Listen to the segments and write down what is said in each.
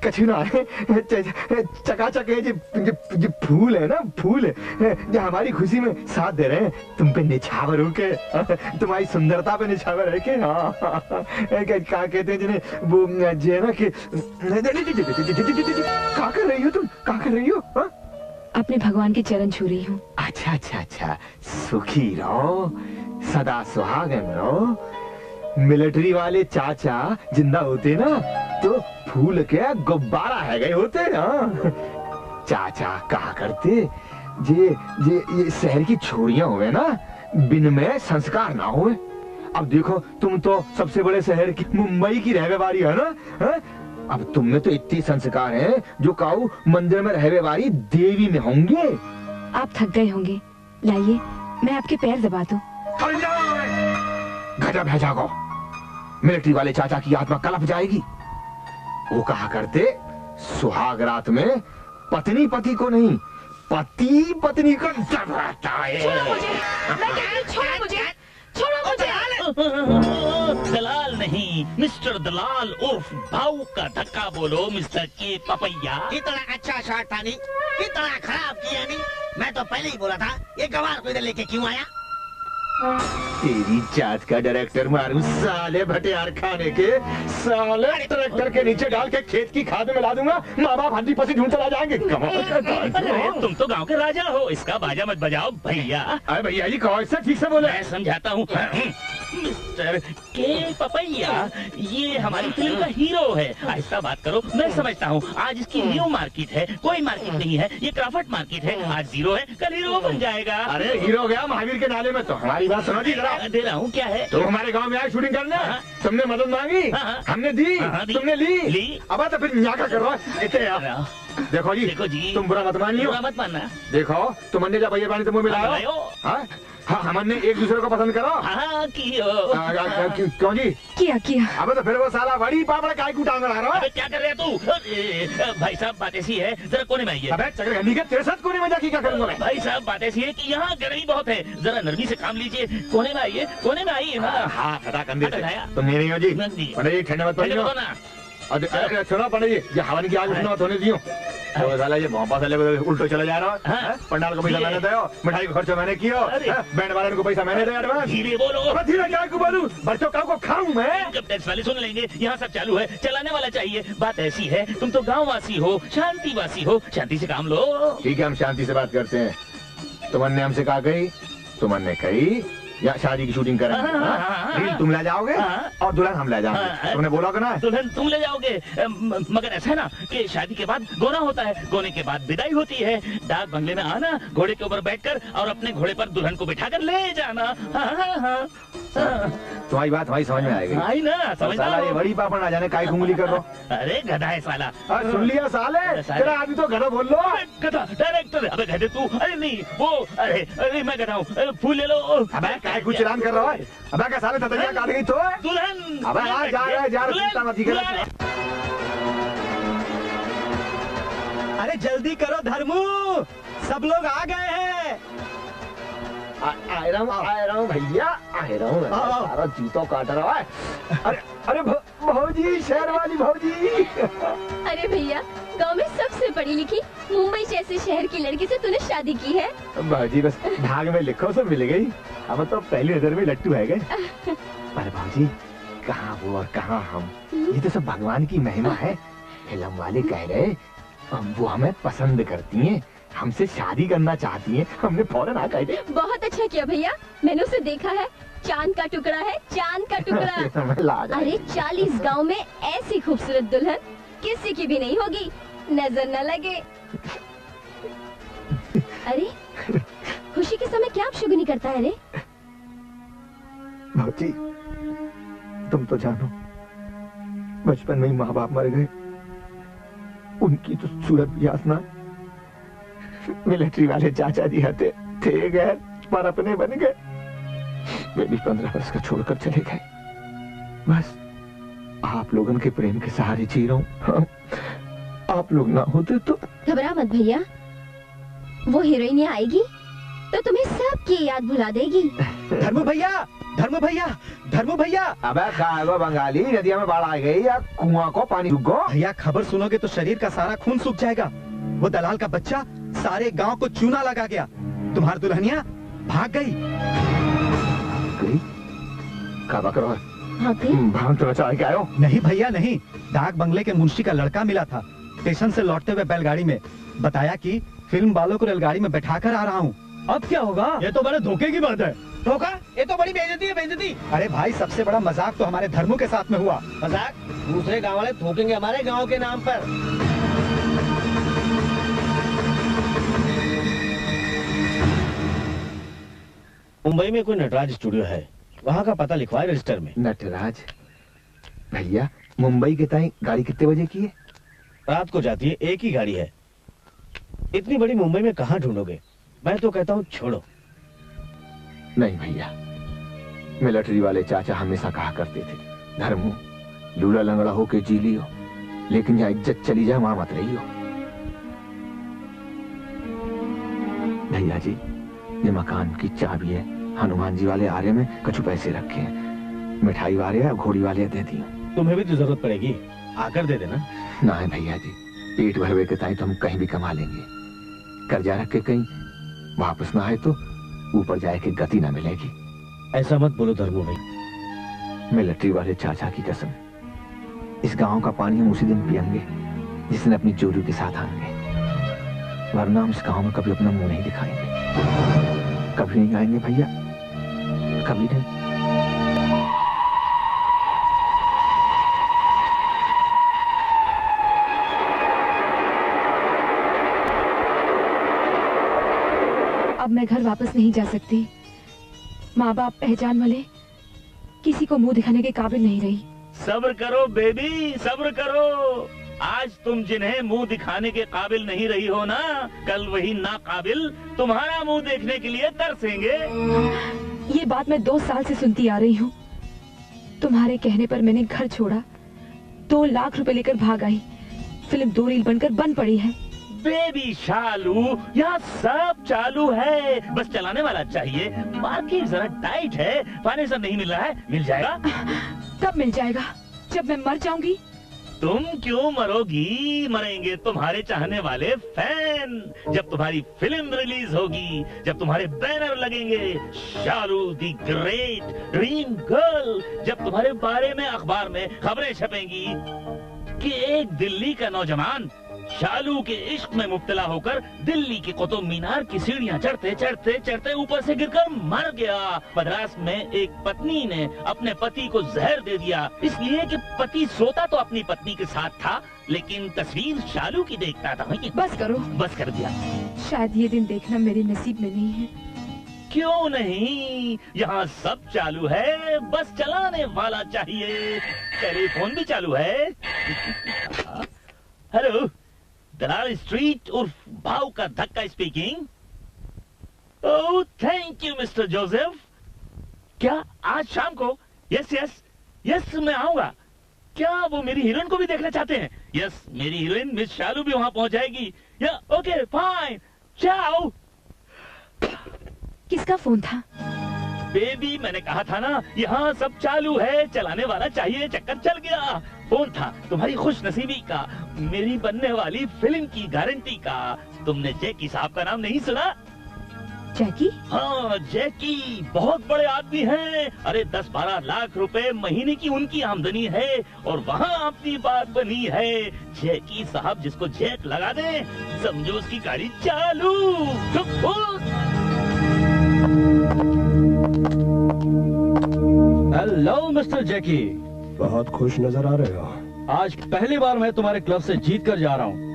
कछुना है, चकाचक है जी फूल है ना, फूल है जो हमारी खुशी में साथ दे रहे हैं, तुम पे निछावर होके, तुम्हारी सुंदरता पे निछावर है के। हाँ क्या कहते हैं जिन्हें, वो जो है ना कि क्या कर रही हो तुम, क्या कर रही हो? अपने भगवान के चरण छू रही हूँ। अच्छा अच्छा अच्छा, सुखी रहो, सदा सुहागन रहो। मिलिट्री वाले चाचा जिंदा होते ना तो फूल के गुब्बारा है गए होते ना। चाचा कहा करते ये शहर की छोरियां हुए ना, बिन में संस्कार ना हुए। अब देखो तुम तो सबसे बड़े शहर की मुंबई की रहने वाली है ना, है? अब तुम में तो इतने संस्कार हैं जो काऊ मंदिर में रहने वाली देवी में होंगे। आप थक गए होंगे, लाइए मैं आपके पैर दबा दूं। गजब है जागो, मिलिट्री वाले चाचा की आत्मा कलप जाएगी। वो कहा करते सुहाग रात में पत्नी पति को नहीं, पति पत्नी को दबाता है। छोड़ो मुझे, मैं कहती हूं छोड़ो मुझे, छोड़ो मुझे। दलाल नहीं, मिस्टर दलाल उर्फ भाऊ का धक्का बोलो मिस्टर के पपैया। इतना अच्छा शॉट था नहीं, इतना खराब किया नहीं। मैं तो पहले ही बोला था ये गवार को इधर लेके क्यों आया। तेरी जात का डायरेक्टर मारू साले भटियार खाने के, साले ट्रैक्टर के नीचे डाल के खेत की खाद में ला दूंगा, माँ बाप हड्डी पसी ढूंढ चला जाएंगे। अरे तुम तो गांव के राजा हो, इसका बाजा मत बजाओ भैया। अरे भैया जी कौन सा ठीक से बोले, मैं समझाता हूँ। मिस्टर के पपैया ये हमारी फिल्म का हीरो है, ऐसा बात करो। मैं समझता हूँ आज इसकी न्यू मार्केट है, कोई मार्केट नहीं है, ये क्राफट मार्केट है। आज जीरो है, कल हीरो बन जाएगा। अरे हीरो गया महावीर के नाले में। तो हमारी बात समझ ही दे रहा हूँ, क्या है? तुम हमारे गांव में आए शूटिंग करने, तुमने मदद मांगी, हमने दी, तुमने ली। अब तो फिर यहाँ क्या कर रहा है? देखो जी, तुम बुरा मत मानिए, बुरा मत मानना। देखो तुमने जब भैया पानी तुम मिलाओ, हाँ हमने एक दूसरे को पसंद करो। हाँ क्यों जी? किया। अब तो फिर वो साला बड़ी पापड़ काय को टांग रहा है। क्या कर रहे तू? भाई साहब बात ऐसी है, जरा कोने में आइए। अबे चक्कर के तेरे साथ कोने में जाके क्या करूंगा मैं? भाई साहब बात ऐसी है कि यहाँ गर्मी बहुत है, जरा नरमी से काम लीजिए। कोने में आइए, कोने में आइए ना। हाँ खड़ा कंधे से तुम नहीं हो जी। पंडित जी ठंडे मत पड़ियो ना। अरे सुनो पंडित जी, ये हवन की आग सुनो होने दियो। तो साला ये मोहब्बत साले उल्टो चला जा रहा है। पंडाल को पैसा मैंने दो, मिठाई को खर्चा मैंने किया, बैंड वाले को पैसा मैंने दिया। धीरे बोलो। धीरे क्या को बोलूं, बच्चों को खाऊं मैं? जब टैक्स वाले सुन लेंगे, यहाँ सब चालू है, चलाने वाला चाहिए। बात ऐसी है, तुम तो गाँव वासी हो, शांति वासी हो, शांति से काम लो। ठीक है हम शांति से बात करते हैं। तुमने हमसे कहा गई, तुमने कही या शादी की शूटिंग करेंगे, तुम ले जाओगे और दुल्हन हम ले जाओगे। तुमने बोला ना दुल्हन तुम ले जाओगे, मगर ऐसा है ना कि शादी के बाद गोना होता है, गोने के बाद विदाई होती है। डाक बंगले में आना, घोड़े के ऊपर बैठकर और अपने घोड़े पर दुल्हन को बिठाकर ले जाना। तुम्हारी बात हमारी समझ में आएगी। आई ना समझ। साला ये बड़ी पापड़ ना जाने काय उंगली कर रो। अरे गधा है साला। सुन लिया साले, तेरा आदमी तो गधा बोल लो। गधा डायरेक्टर, अबे गधे तू। अरे नहीं वो, अरे मैं गधा हूँ, फूल ले लो। अबे काय कुछ ऐलान कर रहा है? अबे क्या साले ततैया काट गई तो? दुल्हन। अबे यार जा रहा है, जा रहा है। अरे जल्दी करो धर्मू, सब लोग आ गए हैं। आ रहा हूँ भैया, आ रहा हूँ। सारा जूतों काट रहा है। अरे भौजी, शहर वाली भौजी। अरे भैया, गांव में सबसे पढ़ी लिखी मुंबई जैसे शहर की लड़की से तूने शादी की है। भौजी बस भाग में लिखो सब मिल गई, हम तो पहली नजर में लट्टू है गए। पर भौजी कहाँ वो और कहाँ हम, ये तो सब भगवान की महिमा है। फिल्म वाले कह रहे वो हमें पसंद करती हैं, हमसे शादी करना चाहती हैं, हमने फौरन आ गए। बहुत अच्छा किया भैया, मैंने उसे देखा है, चांद का टुकड़ा है, चांद का टुकड़ा। अरे 40 गांव में ऐसी खूबसूरत दुल्हन किसी की भी नहीं होगी, नजर न लगे। अरे खुशी के समय क्या शुगुनी करता है रे? भौजी तुम तो जानो, बचपन में ही माँ बाप मर गए, उनकी तो सूरत भी आसना। मिलिट्री वाले चाचा जी थे गए पर अपने बन गए। वे भी 15 वर्ष का छोड़कर चले गए। बस आप लोगों के प्रेम के सहारे जी रहा हूँ। आप लोग ना होते तो। घबरा मत भैया, वो हीरोइन आएगी तो तुम्हें सबकी याद भुला देगी। धर्मू भैया, धर्मू भैया, धर्मू भैया। अबे खाएगो बंगाली, नदिया में बाढ़ आ गई या कुआं को पानी रुक गो। भैया खबर सुनोगे तो शरीर का सारा खून सूख जाएगा। वो दलाल का बच्चा सारे गांव को चूना लगा गया। तुम्हारी दुल्हनिया भाग गई। काबा करो। भाग तो बचा के आयो। नहीं भैया नहीं, डाक बंगले के मुंशी का लड़का मिला था। स्टेशन से लौटते हुए बैलगाड़ी में बताया कि फिल्म वालों को रेलगाड़ी में बैठाकर आ रहा हूँ। अब क्या होगा? ये तो बड़े धोखे की बात है। धोखा? ये तो बड़ी बेइज्जती है, बेइज्जती। अरे भाई सबसे बड़ा मजाक तो हमारे धर्मू के साथ में हुआ। मजाक? दूसरे गांव वाले थूकेंगे हमारे गांव के नाम पर। मुंबई में कोई नटराज स्टूडियो है, वहाँ का पता लिखवाए रजिस्टर में। नटराज भैया, मुंबई के ताई गाड़ी कितने बजे की है? रात को जाती है, एक ही गाड़ी है। इतनी बड़ी मुंबई में कहाँ ढूंढोगे? मैं तो कहता हूँ छोड़ो। नहीं भैया, मिलिट्री वाले चाचा हमेशा कहा करते थे, धर्मू लूला लंगड़ा होके जी लियो, लेकिन यहाँ इज्जत चली जाए वहां मत रहियो। भैया जी, ये मकान की चाबी है, हनुमान जी वाले आरे में कुछ पैसे रखे हैं, मिठाई वाले या घोड़ी वाले दे दियो। तुम्हें भी तो जरूरत पड़ेगी, आकर दे देना। ना है भैया जी, पेट भरवे के ताई तो हम कहीं भी कमा लेंगे, कर्जा रख के कहीं वापस ना आए तो ऊपर जाए के गति ना मिलेगी। ऐसा मत बोलो धर्मू भाई। मिलिट्री वाले चाचा की कसम, इस गांव का पानी हम उसी दिन पियेंगे जिस दिन अपनी जोरू के साथ आएंगे, वरना हम इस गांव में कभी अपना मुंह नहीं दिखाएंगे। कभी नहीं आएंगे भैया, कभी नहीं। अब मैं घर वापस नहीं जा सकती। माँ बाप पहचान वाले किसी को मुंह दिखाने के काबिल नहीं रही। सब्र करो बेबी, सब्र करो। आज तुम जिन्हें मुंह दिखाने के काबिल नहीं रही हो ना, कल वही नाकाबिल तुम्हारा मुंह देखने के लिए तरसेंगे। ये बात मैं 2 साल से सुनती आ रही हूँ। तुम्हारे कहने पर मैंने घर छोड़ा, 2 लाख रुपए लेकर भाग आई। फिल्म 2 रील बनकर बन पड़ी है। बेबी शालू, यहाँ सब चालू है, बस चलाने वाला चाहिए। मार्केट जरा टाइट है, फाइनेंसर नहीं मिल रहा है, मिल जाएगा। कब मिल जाएगा? जब मैं मर जाऊंगी? तुम क्यों मरोगी? मरेंगे तुम्हारे चाहने वाले फैन। जब तुम्हारी फिल्म रिलीज होगी, जब तुम्हारे बैनर लगेंगे, शालू दी ग्रेट ड्रीम गर्ल, जब तुम्हारे बारे में अखबार में खबरें छपेंगी कि एक दिल्ली का नौजवान शालू के इश्क में मुब्तला होकर दिल्ली की कुतुब मीनार की सीढ़ियां चढ़ते चढ़ते चढ़ते ऊपर से गिरकर मर गया। मद्रास में एक पत्नी ने अपने पति को जहर दे दिया, इसलिए कि पति सोता तो अपनी पत्नी के साथ था, लेकिन तस्वीर शालू की देखता था। बस करो। बस कर दिया। शायद ये दिन देखना मेरे नसीब में नहीं है। क्यों नहीं? यहाँ सब चालू है, बस चलाने वाला चाहिए। टेलीफोन भी चालू है। हेलो, दलाल स्ट्रीट उर्फ भाव का धक्का speaking. Oh thank you mister Joseph. क्या आज शाम को? यस यस यस, मैं आऊंगा। क्या वो मेरी हीरोइन को भी देखना चाहते हैं? यस, मेरी हीरोइन मिस शालू भी वहां पहुंच जाएगी। या ओके फाइन, चाओ। किसका फोन था? बेबी, मैंने कहा था ना, यहाँ सब चालू है, चलाने वाला चाहिए। चक्कर चल गया। फोन था तुम्हारी खुश नसीबी का, मेरी बनने वाली फिल्म की गारंटी का। तुमने जैकी साहब का नाम नहीं सुना? जैकी? हाँ, जैकी बहुत बड़े आदमी हैं। अरे 10-12 लाख रुपए महीने की उनकी आमदनी है, और वहाँ अपनी बात बनी है। जैकी साहब जिसको जैक लगा दे, समझो उसकी गाड़ी चालू। हेलो मिस्टर जैकी, बहुत खुश नजर आ रहे हो। आज पहली बार मैं तुम्हारे क्लब से जीत कर जा रहा हूँ।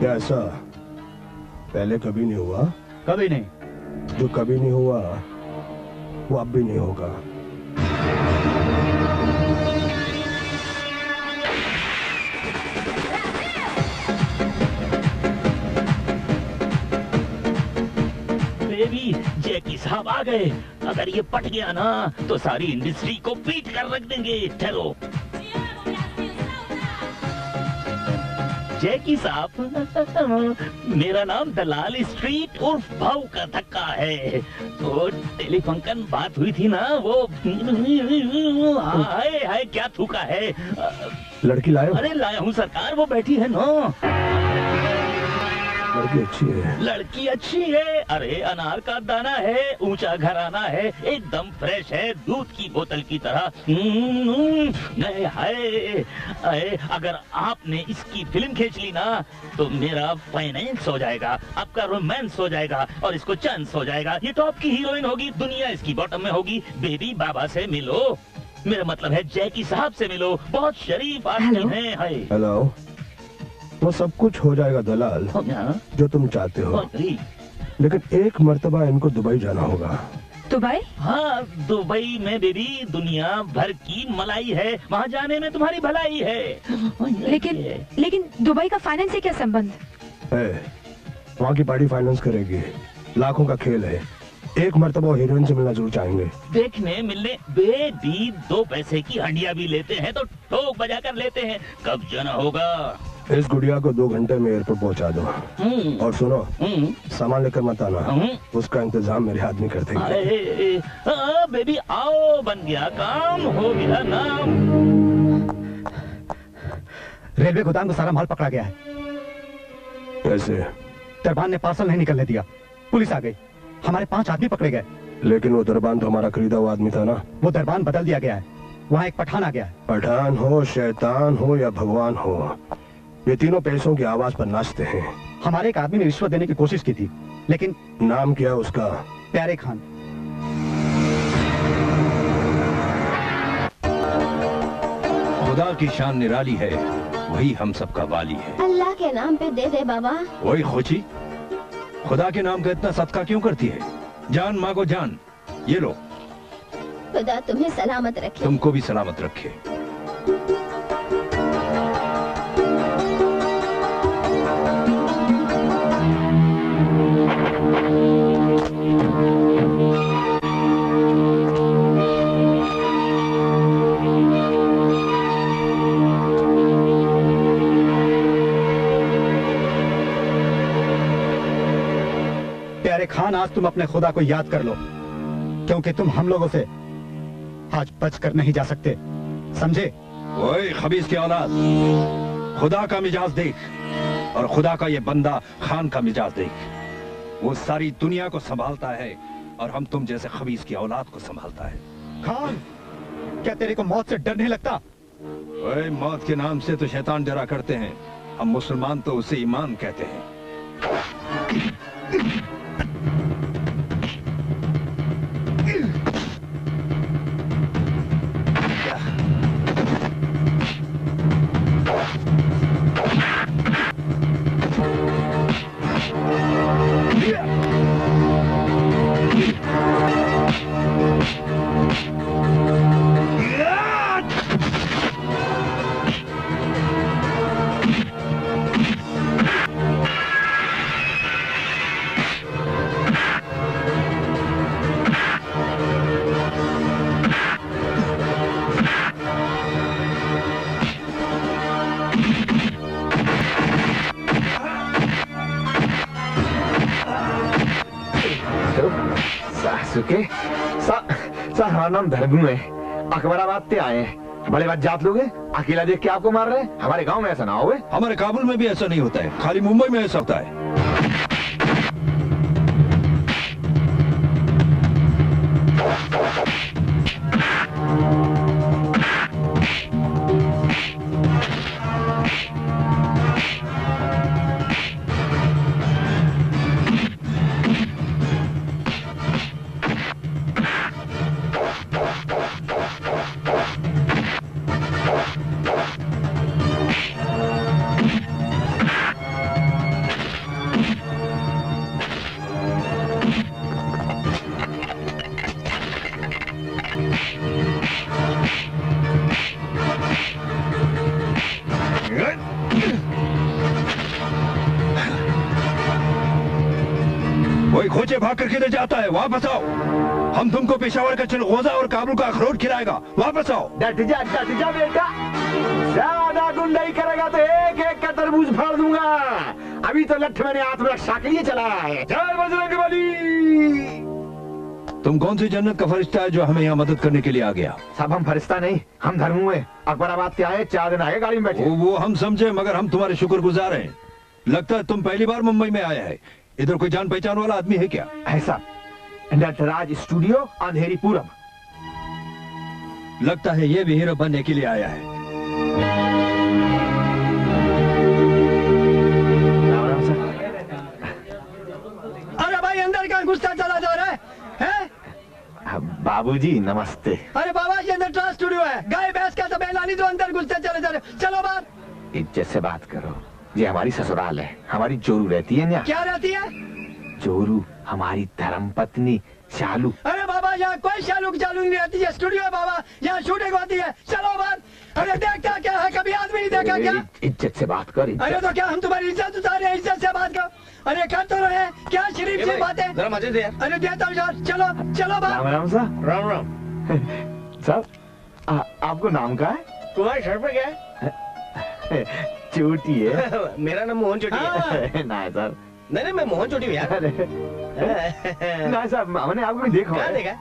ऐसा पहले कभी नहीं हुआ? कभी नहीं। जो कभी नहीं हुआ वो अब भी नहीं होगा। बेबी, जैकी साहब आ गए। अगर ये पट गया ना तो सारी इंडस्ट्री को पीट कर रख देंगे। ठहरो। जैकी साहब, मेरा नाम दलाल स्ट्रीट उर्फ भाऊ का धक्का है। तो टेलीफोन बात हुई थी ना, वो हाय हाय क्या थूका है। लड़की लाए हो? अरे लाया हूँ सरकार, वो बैठी है ना। लड़की अच्छी है। लड़की अच्छी है, अरे अनार का दाना है, ऊंचा घराना है, एकदम फ्रेश है, दूध की बोतल की तरह। हाय, अगर आपने इसकी फिल्म खींच ली ना तो मेरा फाइनेंस हो जाएगा, आपका रोमांस हो जाएगा और इसको चांस हो जाएगा। ये टॉप की हीरोइन होगी, दुनिया इसकी बॉटम में होगी। बेबी बाबा से मिलो, मेरा मतलब है जैकी साहब से मिलो, बहुत शरीफ आदमी हैं। हाय हेलो, वो सब कुछ हो जाएगा दलाल, जो तुम चाहते हो, लेकिन एक मर्तबा इनको दुबई जाना होगा। दुबई? हाँ, दुबई में बेबी दुनिया भर की मलाई है, वहाँ जाने में तुम्हारी भलाई है। लेकिन दुबई का फाइनेंस से क्या संबंध? वहाँ की पार्टी फाइनेंस करेगी, लाखों का खेल है। एक मर्तबा हीरोइन से मिलना जरूर चाहेंगे। देखने मिलने बेबी 2 पैसे की हंडिया भी लेते हैं तो ठोक बजा कर लेते हैं। कब जाना होगा? इस गुड़िया को 2 घंटे में एयरपोर्ट पहुंचा दो। और सुनो, सामान लेकर मत आना, उसका इंतजाम मेरे आदमी कर देंगे। बेबी आओ, बन गया काम, हो गया नाम। रेलवे गोदाम में सारा माल पकड़ा गया है। कैसे? दरबान ने पार्सल नहीं निकलने दिया, पुलिस आ गई, हमारे 5 आदमी पकड़े गए। लेकिन वो दरबान तो हमारा खरीदा हुआ आदमी था ना। वो दरबान बदल दिया गया है, वहाँ एक पठान आ गया है। पठान हो, शैतान हो या भगवान हो, ये तीनों पैसों की आवाज पर नाचते हैं। हमारे एक आदमी ने रिश्वत देने की कोशिश की थी, लेकिन नाम क्या है उसका? प्यारे खान। खुदा की शान निराली है, वही हम सबका वाली है। अल्लाह के नाम पे दे दे बाबा। वही खोची, खुदा के नाम का इतना सदका क्यों करती है? जान मांगो जान, ये लो। खुदा तुम्हें सलामत रखे। तुमको भी सलामत रखे। प्यारे खान, आज तुम अपने खुदा को याद कर लो, क्योंकि तुम हम लोगों से आज बच कर नहीं जा सकते, समझे? ओए खबीस की औलाद, खुदा का मिजाज देख और खुदा का ये बंदा खान का मिजाज देख। वो सारी दुनिया को संभालता है और हम तुम जैसे खबीस की औलाद को संभालता है। खान, क्या तेरे को मौत से डर नहीं लगता? ओए, मौत के नाम से तो शैतान डरा करते हैं, हम मुसलमान तो उसे ईमान कहते हैं। हमारा नाम धरगू है, अकबराबाद से आए हैं। बड़े बात जात लोग हैं, अकेला देख के आपको मार रहे हैं। हमारे गांव में ऐसा ना हो। हमारे काबुल में भी ऐसा नहीं होता है, खाली मुंबई में ऐसा होता है। कोई खोचे भाग कर किधर जाता है? वापस आओ, हम तुमको पेशावर का चिलगोजा और काबुल का अखरोट खिलाएगा। वापस आओ। डट जा बेटा। ज्यादा गुंडाई करेगा तो एक एक का तरबूज फाड़ दूंगा। अभी तो लठ मैंने हाथ में रक्षा के लिए चला है। जय बजरंगबली। तुम कौन सी जन्नत का फरिश्ता है जो हमें यहाँ मदद करने के लिए आ गया? सब हम फरिश्ता नहीं, हम धर्मू है। अकबराबाद से आए, 4 दिन आए गाड़ी में बैठे। वो हम समझे, मगर हम तुम्हारे शुक्रगुजार हैं। लगता है तुम पहली बार मुंबई में आया है। इधर कोई जान पहचान वाला आदमी है क्या? ऐसा नटराज स्टूडियो अंधेरीपुरम। लगता है ये भी हीरो बनने के लिए आया है। अरे भाई अंदर का गुस्सा चला जा रहा है, हैं? बाबूजी नमस्ते। अरे बाबा ये नटराज स्टूडियो है, गाय भैंस का तो बैलानी तो अंदर गुस्सा चले जा रहे। चलो बात। इज्जत से बात करो। ये हमारी ससुराल है, हमारी जोरू रहती है यहाँ। क्या रहती है? जोरू हमारी धर्म पत्नी शालू। अरे बाबा यहाँ कोई शालू चालू नहीं रहती है, स्टूडियो है बाबा, यहाँ शूटिंग होती है। चलो बात। अरे देखता क्या है, कभी आदमी नहीं देखा क्या? इज्जत से बात कर। अरे तो क्या हम तुम्हारी इज्जत उतारे हैं? इज्जत से बात करो। अरे कर तो रहे, क्या शरीफ से बातें। जरा मजे दे यार। अरे देता हूँ यार, चलो चलो बात। राम राम साहब। राम राम साहब आपको नाम का है? तुम्हारे सर पे क्या है? चोटी है। मेरा नाम मोहन चोटी है। ना सर, नहीं मैं मोहन चोटी हूँ यार। ना साहब मैंने आपको देखो। क्या देखा?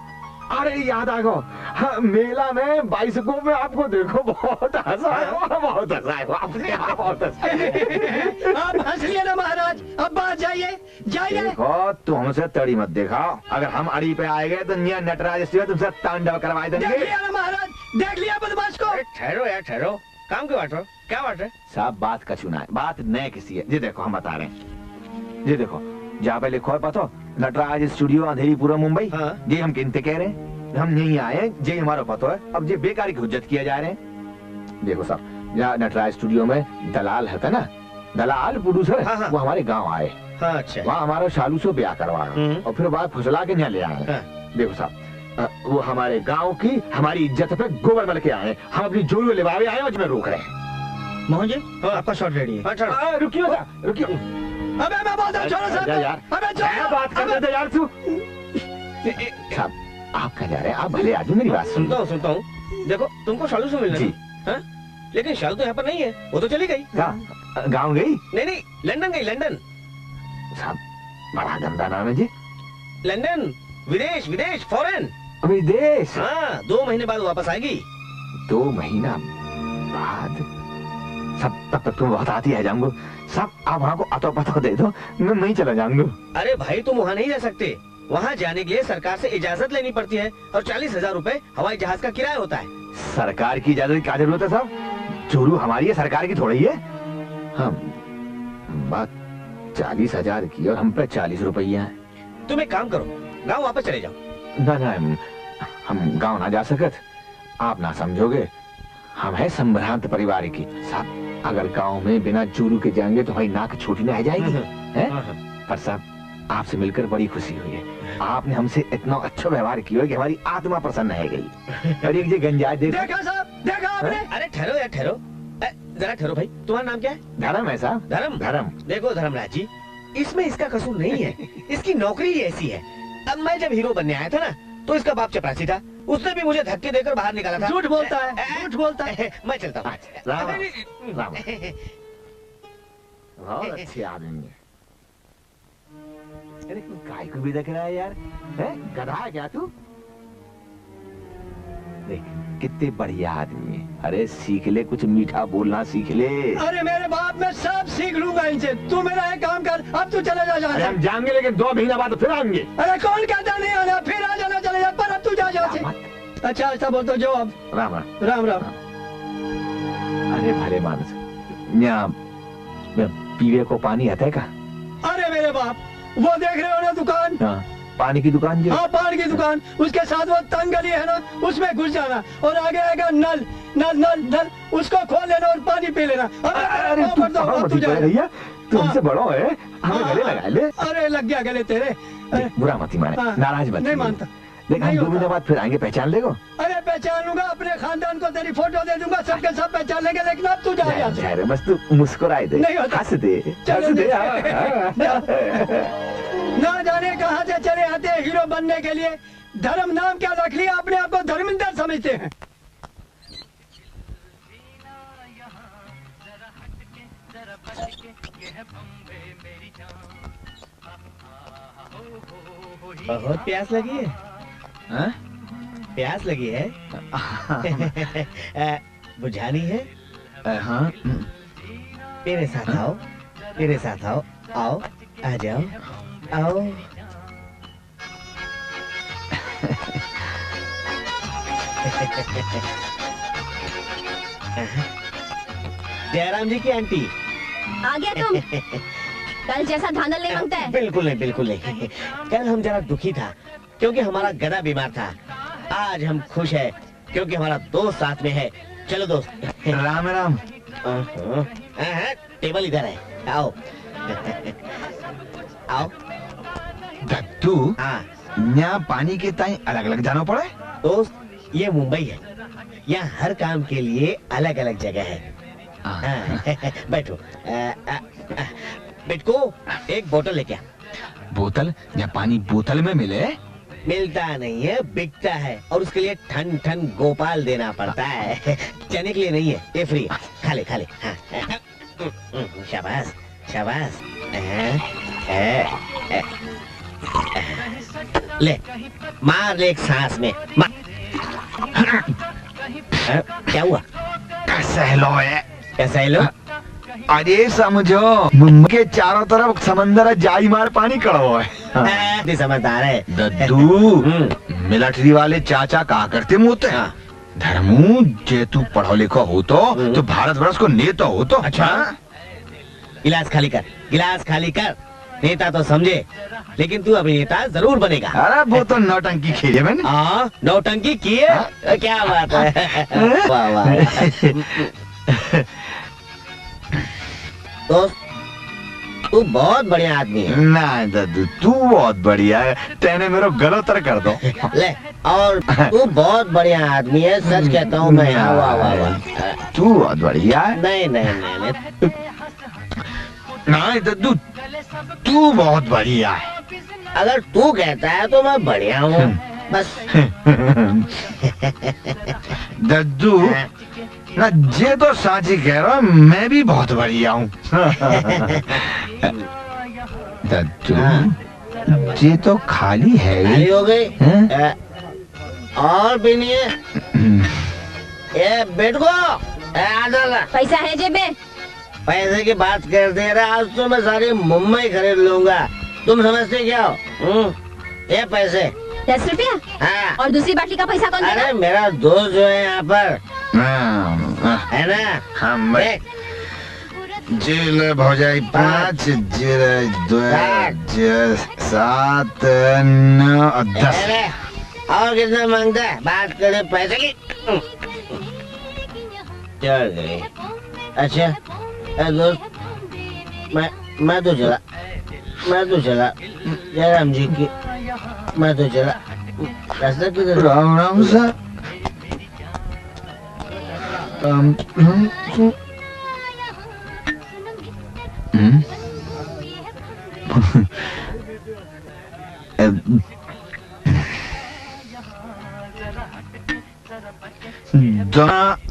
अरे याद आ गो, हाँ, मेला में बाइसिकल में आपको देखो, बहुत हंसा है, बहुत हंसा है आपने, बहुत हंसा है। आप हंस लिए ना महाराज, अब बात जाइए जाइए। देखो तुम हमसे तड़ी मत दिखाओ, अगर हम अड़ी पे आए गए तो नटराज स्टूडियो तुमसे तांडव करवाए देंगे। देख लिया ना महाराज, देख लिया बदमाश को। ठहरो यार ठहरो, काम क्यों बांट रहे हो? क्या बांट रहे? साहब बात का चुना है, बात नए किसी है। जी देखो हम बता रहे हैं, जी देखो जहाँ पे लिखो है पता, नटराज स्टूडियो अंधेरीपुरम मुंबई। ये हम किनते कह रहे हैं, हम यहीं आए हैं, ये हमारा पता है। अब ये बेकारी की हुज्जत किया जा रहे हैं। देखो साहब, यहाँ नटराज स्टूडियो में दलाल है ना, दलाल प्रोड्यूसर, वो हमारे गाँव आए। अच्छा। वहाँ हमारा शालू से ब्याह करवाया और फिर बाद फुसला के यहाँ ले आए। देखो साहब, वो हमारे गांव की हमारी इज्जत पे गोबर मल के आए। हम अपनी जोरू लिबावे आए और जिसमें रोक रहे हैं। मोहन जी आपका शॉट रेडी है। रुकियो रुकियो। अबे मैं बोलता हूँ, छोड़ो साहब। यार, अबे छोड़ो, बात करने दे यार तू। साहब आप कहाँ जा रहे हैं? आप भले आदमी, मेरी बात सुनता हूँ। देखो तुमको शालू से मिलना है, लेकिन शालू तो यहाँ पर नहीं है, वो तो चली गई। गाँव गई? नहीं लंदन गई, लंदन। साहब बड़ा गंदा नाम है जी। लंदन, विदेश विदेश, फॉरेन। विदेश? हाँ, 2 महीने बाद वापस आएगी। 2 महीना बाद? सब तब तक तुम बहुत आती है जाऊंगा। सब आप वहाँ को अतो पतो दे दो, मैं नहीं चला जाऊंगा। अरे भाई तुम वहाँ नहीं जा सकते, वहाँ जाने के लिए सरकार से इजाजत लेनी पड़ती है और 40,000 रुपए हवाई जहाज का किराया होता है। सरकार की इजाजत की क्या जरूरत है साहब? जोरू हमारी है, सरकार की थोड़ी है। हम बात 40,000 की और हम पे 40 रुपया है। तुम एक काम करो, गाँव वापस चले जाओ। ना हम गाँव ना जा सकत, आप ना समझोगे, हम है संभ्रांत परिवार की। साहब अगर गांव में बिना जोरू के जाएंगे तो हमारी नाक छोटी ना रह जाएगी। पर साहब आपसे मिलकर बड़ी खुशी हुई है। आपने हमसे इतना अच्छा व्यवहार किया कि हमारी आत्मा प्रसन्न है गई। और एक गंजाय देखा साहब, देखा आपने? अरे ठहरो यार ठहरो, जरा ठहरो भाई। तुम्हारा नाम क्या है? धर्म है साहब। धर्म। देखो धर्मराज जी, इसमें इसका कसूर नहीं है, इसकी नौकरी ही ऐसी है। अब मैं जब हीरो बनने आया था ना, तो इसका बाप चपरासी था, उसने भी मुझे धक्के देकर बाहर निकाला था। झूठ बोलता है, झूठ बोलता है। मैं चलता हूँ। राम बहुत अच्छे आदमी है। अरे काय को भी देख रहा है यार, गधा है क्या तू? देख कितने बढ़िया आदमी है। अरे सीख ले, कुछ मीठा बोलना सीख ले। अरे मेरे बाप, मैं सब सीख लूंगा इनसे। तू मेरा एक काम कर, अब तू चले जा। अरे हम जाएंगे लेकिन 2 महीना बाद फिर आएंगे। अरे कौन कहता नहीं आना, फिर आ जाना, चले जा। पर अब तू जा यहाँ से। अच्छा ऐसा बोल तो जो अब। राम राम। अरे भले मानस, यहाँ पीवे को पानी आता है का? अरे मेरे बाप, वो देख रहे हो ना दुकान? पानी की दुकान जो? हाँ पानी की दुकान, उसके साथ वो तंग गली है ना, उसमें घुस जाना और आगे आएगा नल, उसको खोल लेना और पानी पी लेना। अरे भैया तू हमसे बड़ो है, हमें गले लगा ले। अरे लग गया गले तेरे। बुरा मत माने, नाराज मत। नहीं मानता। देख हम 2 महीने बाद फिर आएंगे, पहचान लेगो? अरे पहचान लूंगा, अपने खानदान को तेरी फोटो दे दूंगा, सबके सब पहचान लेंगे। लेकिन अब तू जा, बस तू मुस्कुराए दे, हंस दे। ना जाने कहाँ से चले आते हैं हीरो बनने के लिए। धर्म नाम क्या रख लिया, अपने आप को धर्मिंदर समझते हैं। बहुत प्यास लगी है। हाँ? प्यास लगी है। बुझानी है। हाँ। मेरे साथ आओ, मेरे साथ आओ, आओ, आ जाओ, आओ। जयराम जी की आंटी आ गया तुम। कल जैसा धांधल नहीं मांगता है। बिल्कुल नहीं, बिल्कुल नहीं। कल हम जरा दुखी था क्योंकि हमारा गधा बीमार था। आज हम खुश है क्योंकि हमारा दोस्त साथ में है। चलो दोस्त। राम राम। टेबल इधर है, आओ। आओ। दत्तू, हाँ। यहाँ पानी के ताई अलग अलग जाना पड़े। दोस्त, ये मुंबई है। यहाँ हर काम के लिए अलग अलग जगह है। बैठो। बिटको, एक बोतल लेके आ। बोतल? या पानी बोतल में मिले? मिलता नहीं है, बिकता है, और उसके लिए ठन ठन गोपाल देना पड़ता है। चने के लिए नहीं है, ये फ्री। खा ले, खा ले। शाबाश, शाबाश। ले, मार ले एक सांस में। क्या हुआ? सहलो है। क्या सहलो? अरे समझो, मुंबई के चारों तरफ समंदर है, जाई मार पानी कड़ो है। समझदार है दद्दू। मिलिट्री वाले चाचा कहा करते मुँह हैं। धर्मू, जे तू पढ़ो लिखो हो तो भारत वर्ष को नेता हो तो। अच्छा, गिलास खाली कर, गिलास खाली कर। नेता तो समझे, लेकिन तू अभिनेता जरूर बनेगा। अरे वो तो नौटंकी खेली है मैंने। हाँ, नौटंकी की है। क्या बात है। वाह वाह। दोस्त, तू बहुत बढ़िया आदमी है। ना दद्दू, तू बहुत बढ़िया है। तेने मेरा गलो तर कर दो। ले, और तू बहुत बढ़िया आदमी है, सच कहता हूँ मैं। वाह वाह वाह। तू बहुत बढ़िया है। नहीं नहीं नहीं नहीं दद्दू, तू बहुत बढ़िया है। अगर तू कहता है तो मैं बढ़िया हूँ, बस। दद्दू, ना जे तो साची कह रहा हूँ, मैं भी बहुत बढ़िया हूँ। दद्दू, जे तो खाली है। खाली हो गई? और भी नहीं है? ये बेट को पैसा है जेब में? पैसे की बात कर दे रहा, आज तो मैं सारी मुंबई खरीद लूंगा। तुम समझते क्या हो? ये पैसे 10 रुपया। हाँ। और दूसरी बाटली का पैसा कौन देगा? अरे मेरा दोस्त जो है यहाँ पर, है ना? हम जिले भौजाई 5, जिले 2, 7, 9 और 10। और कितना मांगता है? बात करे पैसे की। चल गई। अच्छा दोस्त, मैं तो चला जयराम जी की। मैं तो चला। रास्ता किधर? राम राम सर।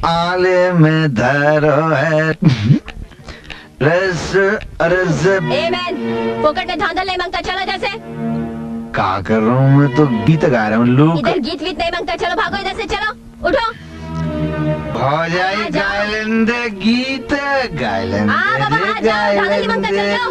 आले में धरो है रस रस। ए मैन, पोकट में धांधल नहीं मांगता, चलो इधर से। क्या कर रहा हूँ मैं? तो गीत गा रहा हूँ। लोग इधर गीत वीत नहीं मांगता, चलो भागो इधर से, चलो उठो। भौजाई गायलेंदे गीत गायलेंदे। बाबा, आ जाओ, धांधल नहीं मांगता, चल जाओ।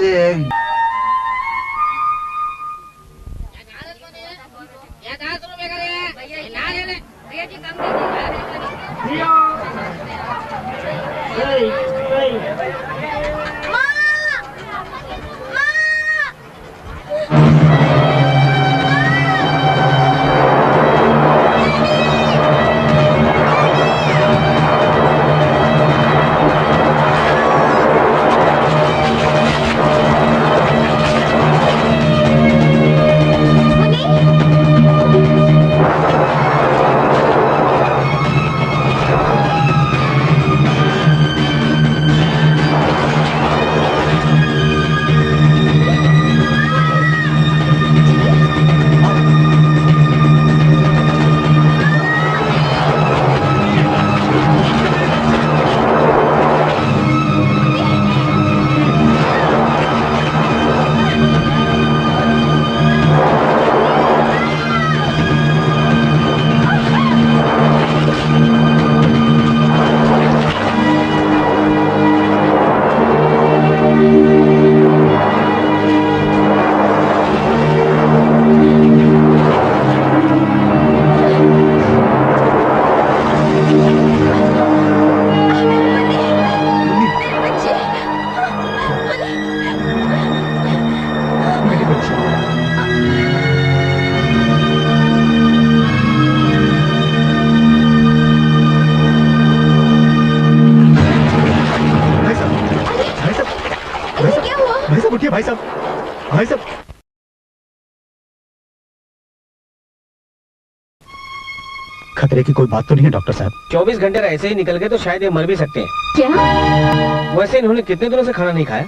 खतरे की कोई बात तो नहीं है डॉक्टर साहब? 24 घंटे ऐसे ही निकल गए तो शायद ये मर भी सकते हैं। क्या? वैसे इन्होंने कितने दिनों से खाना नहीं खाया?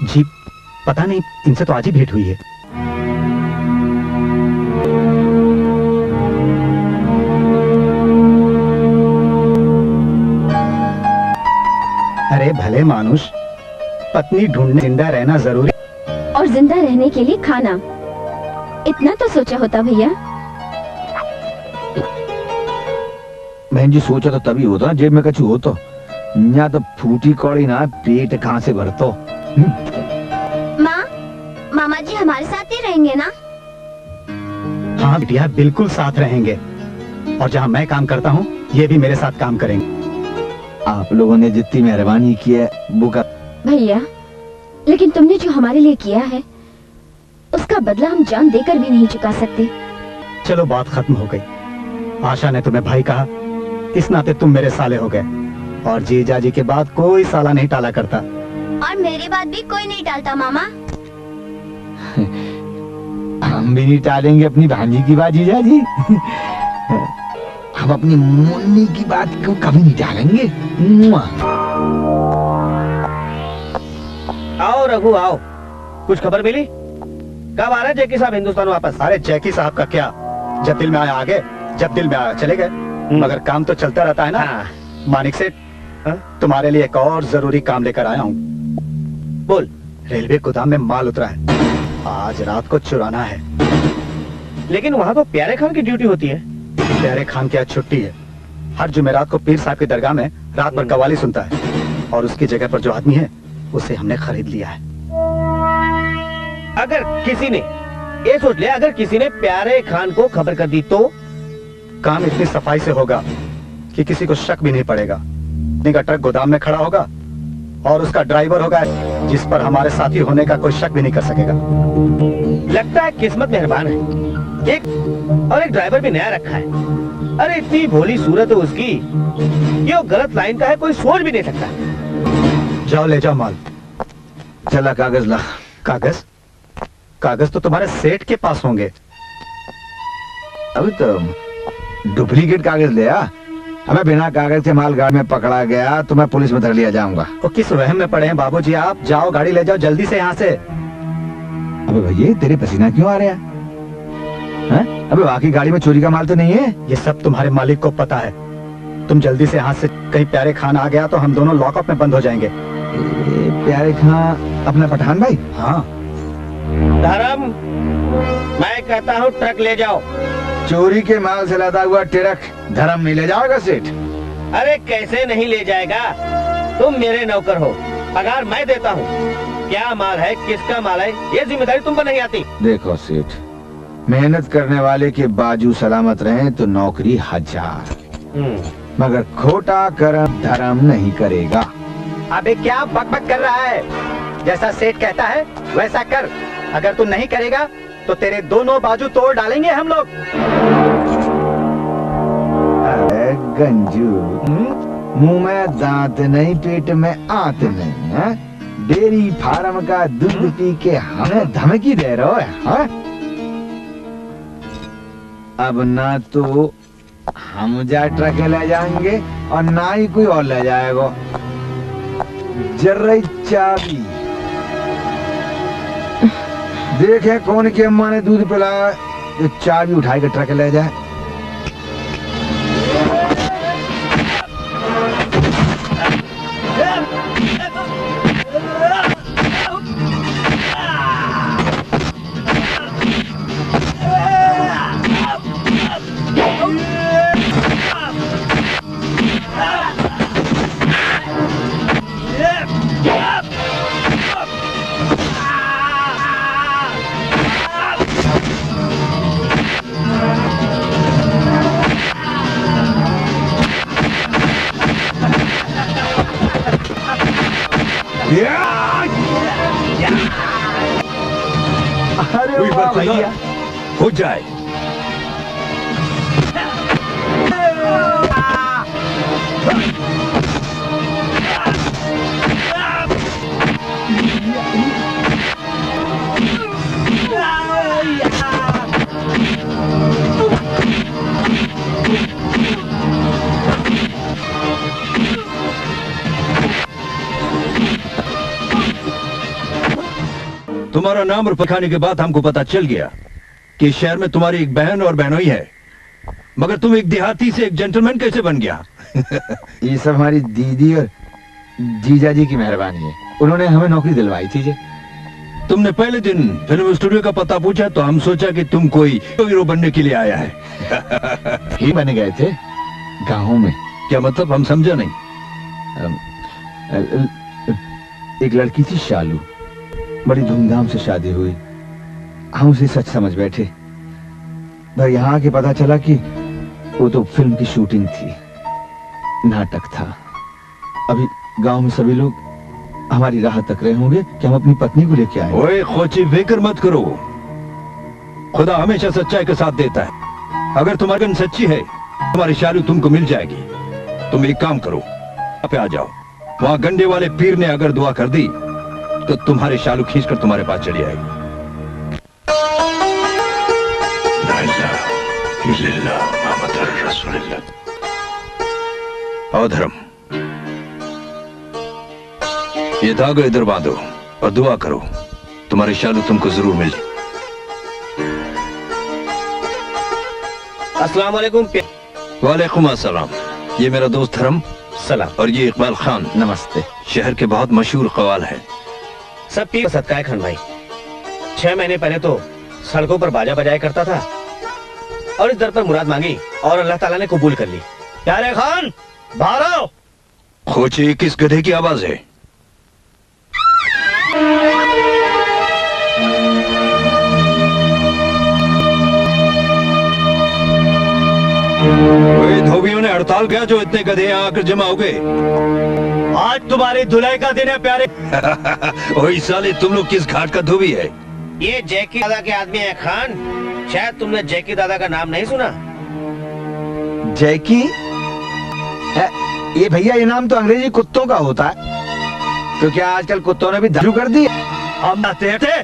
जी पता नहीं, इनसे तो आज ही भेंट हुई है। अरे भले मानुष, पत्नी ढूंढने जिंदा रहना जरूरी, और जिंदा रहने के लिए खाना, इतना तो सोचा होता भैया। बहन जी सोचा तो तभी होता, जेब में कछु हो तो, यहाँ तो फूटी कौड़ी ना पेट कहाँ से भरतो। माँ, मामा जी हमारे साथ ही रहेंगे ना? हाँ बिटिया, बिल्कुल साथ रहेंगे, और जहाँ मैं काम करता हूँ ये भी मेरे साथ काम करेंगे। आप लोगों ने जितनी मेहरबानी की है वो का भैया, लेकिन तुमने जो हमारे लिए किया है उसका बदला हम जान देकर भी नहीं चुका सकते। चलो बात खत्म हो गई। आशा ने तुम्हें भाई कहा, इस नाते तुम मेरे साले हो गए, और जीजा जी के बाद कोई साला नहीं टाला करता। और मेरी बात भी कोई नहीं टालता मामा। हम भी नहीं टालेंगे अपनी भांजी की बात जीजा जी। हम अपनी मुन्नी की बात को कभी नहीं टालेंगे। आओ रघु आओ, कुछ खबर मिली? कब आ रहे जैकी साहब हिंदुस्तान वापस? अरे जैकी साहब का क्या, जब दिल में आया आगे, जब दिल में आया चले गए, मगर काम तो चलता रहता है ना। हाँ। मानिक सेठ, तुम्हारे लिए एक और जरूरी काम लेकर आया हूँ। बोल। रेलवे गोदाम में माल उतरा है, आज रात को चुराना है। लेकिन वहाँ तो प्यारे खान की ड्यूटी होती है। प्यारे खान की आज छुट्टी है, हर जुमेरात को पीर साहब की दरगाह में रात भर कवाली सुनता है, और उसकी जगह पर जो आदमी है उसे हमने खरीद लिया है। अगर किसी ने, ये सोच ले, अगर किसी ने प्यारे खान को खबर कर दी तो काम इतनी सफाई से होगा कि किसी को शक भी नहीं पड़ेगा। का ट्रक गोदाम में खड़ा होगा और उसका ड्राइवर होगा जिस पर हमारे साथी होने का कोई शक भी नहीं कर सकेगा। लगता है किस्मत मेहरबान है, एक और एक ड्राइवर भी नया रखा है। अरे इतनी भोली सूरत है उसकी, ये गलत लाइन का है, कोई सोच भी नहीं सकता। जाओ ले जाओ माल। चला कागज ला। कागज? कागज तो तुम्हारे सेठ के पास होंगे। अभी तो डुप्लीकेट कागज ले आ। हमें बिना कागज के माल गाड़ी में पकड़ा गया तो मैं पुलिस में धर लिया जाऊंगा। तो किस वहम में पड़े हैं बाबूजी आप? जाओ गाड़ी ले जाओ जल्दी से यहाँ से। अबे भैया तेरे पसीना क्यों आ रहा है? अबे वाकई गाड़ी में चोरी का माल तो नहीं है? ये सब तुम्हारे मालिक को पता है। तुम जल्दी से यहाँ से, कहीं प्यारे खान आ गया तो हम दोनों लॉकअप में बंद हो जाएंगे। प्यारे खान अपना पठान भाई? हाँ। धर्म, मैं कहता हूँ ट्रक ले जाओ। चोरी के माल से लदा हुआ ट्रक धर्म नहीं ले जाएगा सेठ? अरे कैसे नहीं ले जाएगा, तुम मेरे नौकर हो, पगार मैं देता हूँ। क्या माल है, किसका माल है, ये जिम्मेदारी तुम पर नहीं आती। देखो सेठ, मेहनत करने वाले के बाजू सलामत रहे तो नौकरी 1000, मगर खोटा कर्म धर्म नहीं करेगा। अबे क्या बकबक कर रहा है? जैसा सेठ कहता है वैसा कर, अगर तू नहीं करेगा तो तेरे दोनों बाजू तोड़ डालेंगे हम लोग। अरे गंजू, मुंह में दांत नहीं, पेट में आंत नहीं है। डेयरी फार्म का दूध पी के हमें धमकी दे रहे हो? अब ना तो हम जा ट्रक ले जाएंगे और ना ही कोई और ले जाएगा। जर्रा चाबी देखे कौन की अम्मा ने दूध पिलाया, जो चाबी उठाई के ट्रक ले जाए। अरे वाह भैया, हो जाए। तुम्हारा नाम और पखाने के बाद हमको पता चल गया कि शहर में तुम्हारी एक बहन और बहनोई है, मगर तुम एक देहाती से एक जेंटलमैन कैसे बन गया? ये सब हमारी दीदी और जीजा जी की मेहरबानी है, उन्होंने हमें नौकरी दिलवाई थी। तुमने पहले दिन फिल्म स्टूडियो का पता पूछा तो हम सोचा कि तुम कोई हीरो बनने के लिए आया है। ही बने गए थे गाँव में। क्या मतलब? हम समझा नहीं। एक लड़की थी शालू, बड़ी धूमधाम से शादी हुई, हम उसे सच समझ बैठे, पर यहाँ आके पता चला कि वो तो फिल्म की शूटिंग थी, नाटक था। अभी गांव में सभी लोग हमारी राह तक रहे होंगे कि हम अपनी पत्नी को लेके आए। ओए खोची फिक्र मत करो, खुदा हमेशा सच्चाई का साथ देता है। अगर तुम्हारी गन सच्ची है, तुम्हारी शालू तुमको मिल जाएगी। तुम एक काम करो, यहाँ पे आ जाओ। वहाँ गंडे वाले पीर ने अगर दुआ कर दी तो तुम्हारी शालू खींचकर तुम्हारे पास चली आएगी। आओ धर्म, ये धागा इधर बांधो और दुआ करो, तुम्हारी शालू तुमको जरूर मिल जाए। अस्सलाम वालेकुम। वालेकुम अस्सलाम। ये मेरा दोस्त धर्म सलाम। और ये इकबाल खान। नमस्ते। शहर के बहुत मशहूर कवाल है। सब पीर सदका है खान भाई। 6 महीने पहले तो सड़कों पर बाजा बजाया करता था और इस दर पर मुराद मांगी और अल्लाह ताला ने कबूल कर ली। प्यारे खान बाहर आओ। खोची, किस गधे की आवाज है? धोबियों ने हड़ताल किया जो इतने गधे यहाँ आकर जमा हो गए। आज तुम्हारी धुलाई का दिन है प्यारे। वही साले, तुम लोग किस घाट का धोबी है? ये जैकी दादा के आदमी है खान। शायद तुमने जैकी दादा का नाम नहीं सुना। जैकी? ये भैया, ये नाम तो अंग्रेजी कुत्तों का होता है, तो क्या आजकल कुत्तों ने भी दारू कर दी? हम आते थे।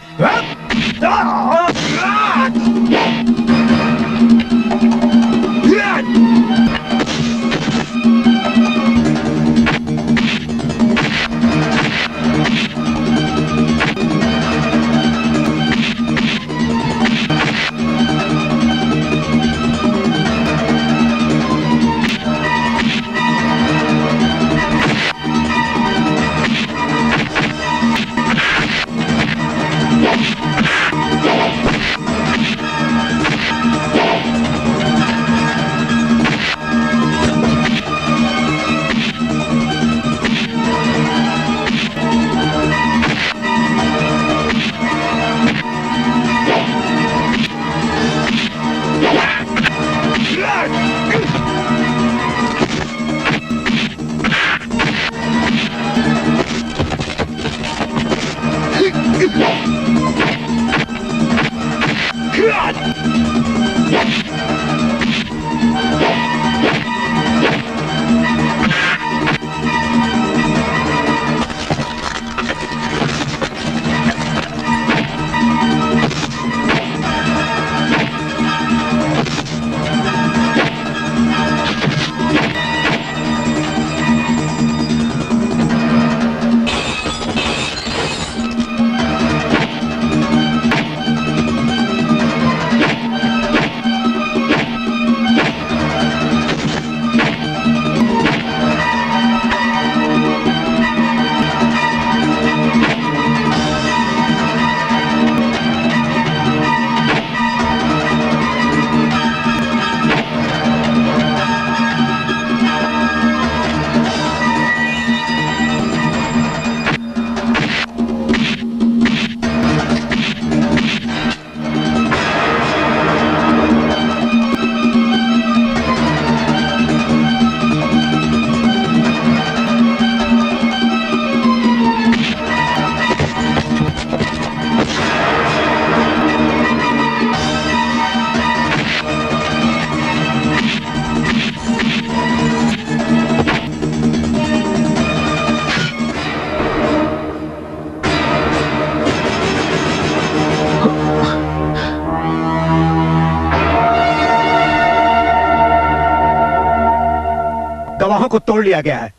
गवाहों को तोड़ लिया गया है।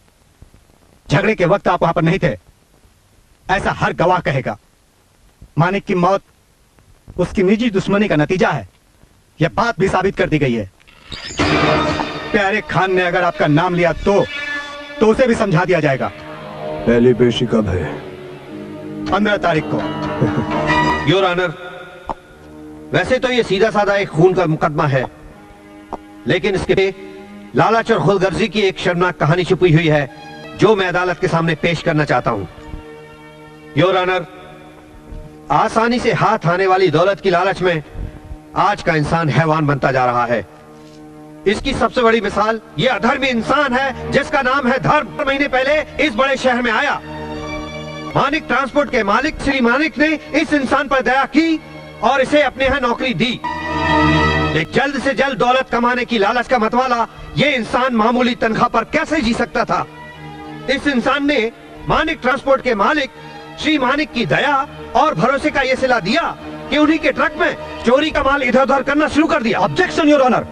झगड़े के वक्त आप वहां पर नहीं थे, ऐसा हर गवाह कहेगा। मानिक की मौत उसकी निजी दुश्मनी का नतीजा है, यह बात भी साबित कर दी गई है। प्यारे खान ने अगर आपका नाम लिया तो उसे भी समझा दिया जाएगा। पहली पेशी कब है? 15 तारीख को। योर ऑनर, वैसे तो ये सीधा साधा एक खून का मुकदमा है, लेकिन इसके लालच और खुदगर्जी की एक शर्मनाक कहानी छुपी हुई है जो मैं अदालत के सामने पेश करना चाहता हूं। योर ऑनर, आसानी से हाथ आने वाली दौलत की लालच में आज का इंसान हैवान बनता जा रहा है। इसकी सबसे बड़ी मिसाल ये अधर्मी इंसान है जिसका नाम है धर्म। महीने पहले इस बड़े शहर में आया। मानिक ट्रांसपोर्ट के मालिक श्री मानिक ने इस इंसान पर दया की और इसे अपने यहाँ नौकरी दी। एक जल्द से जल्द दौलत कमाने की लालच का मतवाला ये इंसान मामूली तनख्वाह पर कैसे जी सकता था? इस इंसान ने मानिक ट्रांसपोर्ट के मालिक श्री मानिक की दया और भरोसे का ये सिला दिया कि उन्हीं के ट्रक में चोरी का माल इधर उधर करना शुरू कर दिया। ऑब्जेक्शन योर ऑनर,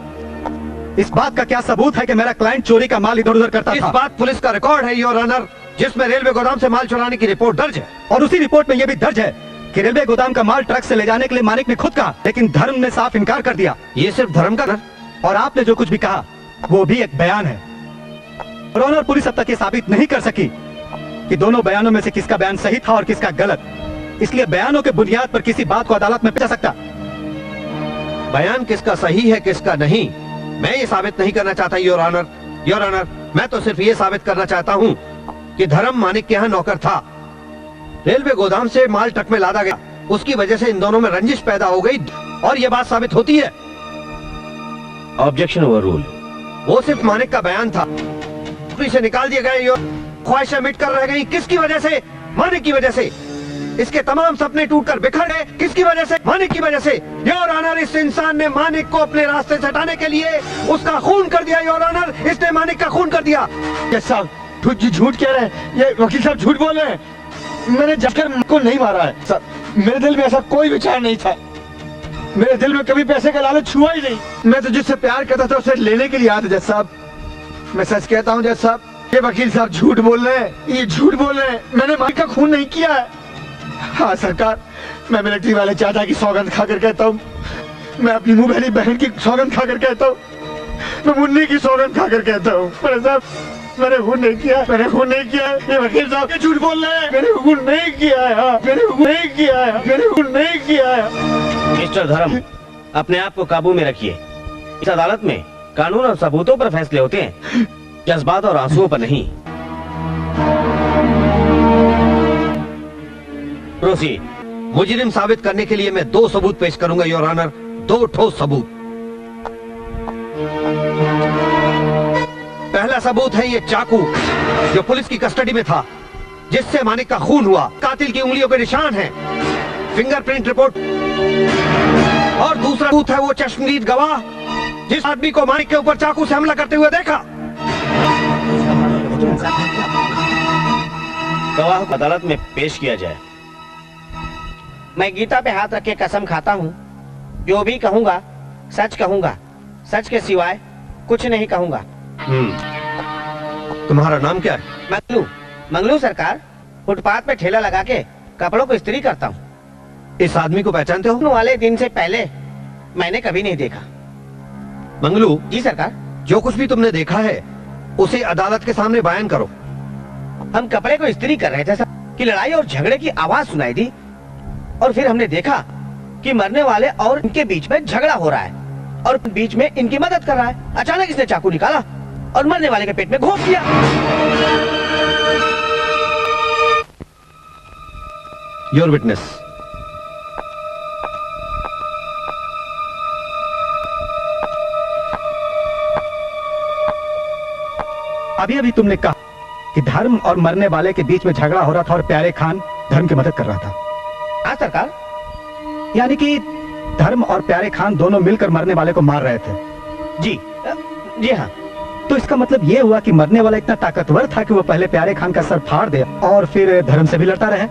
इस बात का क्या सबूत है कि मेरा क्लाइंट चोरी का माल इधर उधर करता था? इस बात पुलिस का रिकॉर्ड है योर ऑनर, जिसमें रेलवे गोदाम से माल चुराने की रिपोर्ट दर्ज है। और उसी रिपोर्ट में यह भी दर्ज है कि रेलवे गोदाम का माल ट्रक से ले जाने के लिए मानिक ने खुद कहा, लेकिन धर्म ने साफ इनकार कर दिया। ये सिर्फ धर्म का और आपने जो कुछ भी कहा वो भी एक बयान है। और ऑनर, पुलिस अब तक ये साबित नहीं कर सकी कि दोनों बयानों में से किसका बयान सही था और किसका गलत। इसलिए बयानों के बुनियाद पर किसी बात को अदालत में पेश सकता। बयान किसका सही है किसका नहीं, मैं ये साबित नहीं करना चाहता योर ऑनर। योर ऑनर, मैं तो सिर्फ ये साबित करना चाहता हूँ कि धर्म मानिक के यहाँ नौकर था। रेलवे गोदाम से माल ट्रक में लादा गया, उसकी वजह से इन दोनों में रंजिश पैदा हो गई और ये बात साबित होती है। Objection over rule. वो सिर्फ मानिक का बयान था, इसे निकाल दिए गए। योर ख्वाहिशें मिट कर रह गई, किसकी वजह से? मानिक की वजह से। इसके तमाम सपने टूटकर बिखर गए, किसकी वजह से? मानिक की वजह से। योर ऑनर, इस इंसान ने मानिक को अपने रास्ते से हटाने के लिए उसका खून कर दिया। योर ऑनर, इसने मानिक का खून कर दिया। साहब झूठ कह रहे हैं, ये वकील साहब झूठ बोल रहे हैं। मैंने जाकर को नहीं मारा है सर, मेरे दिल में ऐसा कोई विचार नहीं था। मेरे दिल में कभी पैसे का लालच छुआ ही नहीं। मैं तो जिससे प्यार करता था उसे लेने के लिए आया था जज साहब। मैं सच कहता हूँ जज साहब, ये वकील साहब झूठ बोल रहे हैं, ये झूठ बोल रहे हैं। मैंने मानिक का खून नहीं किया है। हाँ सरकार, मैं मिलिट्री वाले चाचा की सौगंध खाकर कहता हूँ, मैं अपनी मुंह बहनी बहन की सौगंध खाकर कहता हूँ, मैं मुन्नी की सौगंध खाकर कहता हूँ, साहब मैंने खून नहीं किया, मैंने खून नहीं किया। ये वकील साहब ये झूठ बोल रहे हैं, मैंने खून नहीं किया है, मैंने खून नहीं किया है, मैंने खून नहीं किया है। मिस्टर धर्म, अपने आप को काबू में रखिए। इस अदालत में कानून और सबूतों पर फैसले होते हैं, जज्बात और आंसुओं पर नहीं। प्रोसीड। मुजरिम साबित करने के लिए मैं 2 सबूत पेश करूंगा योर ऑनर, 2 ठोस सबूत। पहला सबूत है ये चाकू जो पुलिस की कस्टडी में था, जिससे मानिक का खून हुआ। कातिल की उंगलियों के निशान हैं, फिंगरप्रिंट रिपोर्ट। और दूसरा सबूत है वो चश्मदीद गवाह जिस आदमी को मानिक के ऊपर चाकू से हमला करते हुए देखा। गवाह को अदालत में पेश किया जाए। मैं गीता पे हाथ रख के कसम खाता हूँ, जो भी कहूँगा सच कहूँगा, सच के सिवाय कुछ नहीं कहूँगा। तुम्हारा नाम क्या है? मंगलू। मंगलू सरकार, फुटपाथ पे ठेला लगा के कपड़ों को इस्त्री करता हूँ। इस आदमी को पहचानते हो? वाले दिन से पहले मैंने कभी नहीं देखा। मंगलू। जी सरकार। जो कुछ भी तुमने देखा है उसे अदालत के सामने बयान करो। हम कपड़े को इस्त्री कर रहे थे सर कि लड़ाई और झगड़े की आवाज सुनाई दी, और फिर हमने देखा कि मरने वाले और इनके बीच में झगड़ा हो रहा है और बीच में इनकी मदद कर रहा है। अचानक इसने चाकू निकाला और मरने वाले के पेट में घोंप दिया। Your witness. अभी अभी तुमने कहा कि धर्म और मरने वाले के बीच में झगड़ा हो रहा था और प्यारे खान धर्म की मदद कर रहा था। हाँ सरकार। यानी कि धर्म और प्यारे खान दोनों मिलकर मरने वाले को मार रहे थे। जी जी हाँ। तो इसका मतलब ये हुआ कि मरने वाला इतना ताकतवर था कि वो पहले प्यारे खान का सर फाड़ दे और फिर धर्म से भी लड़ता रहे।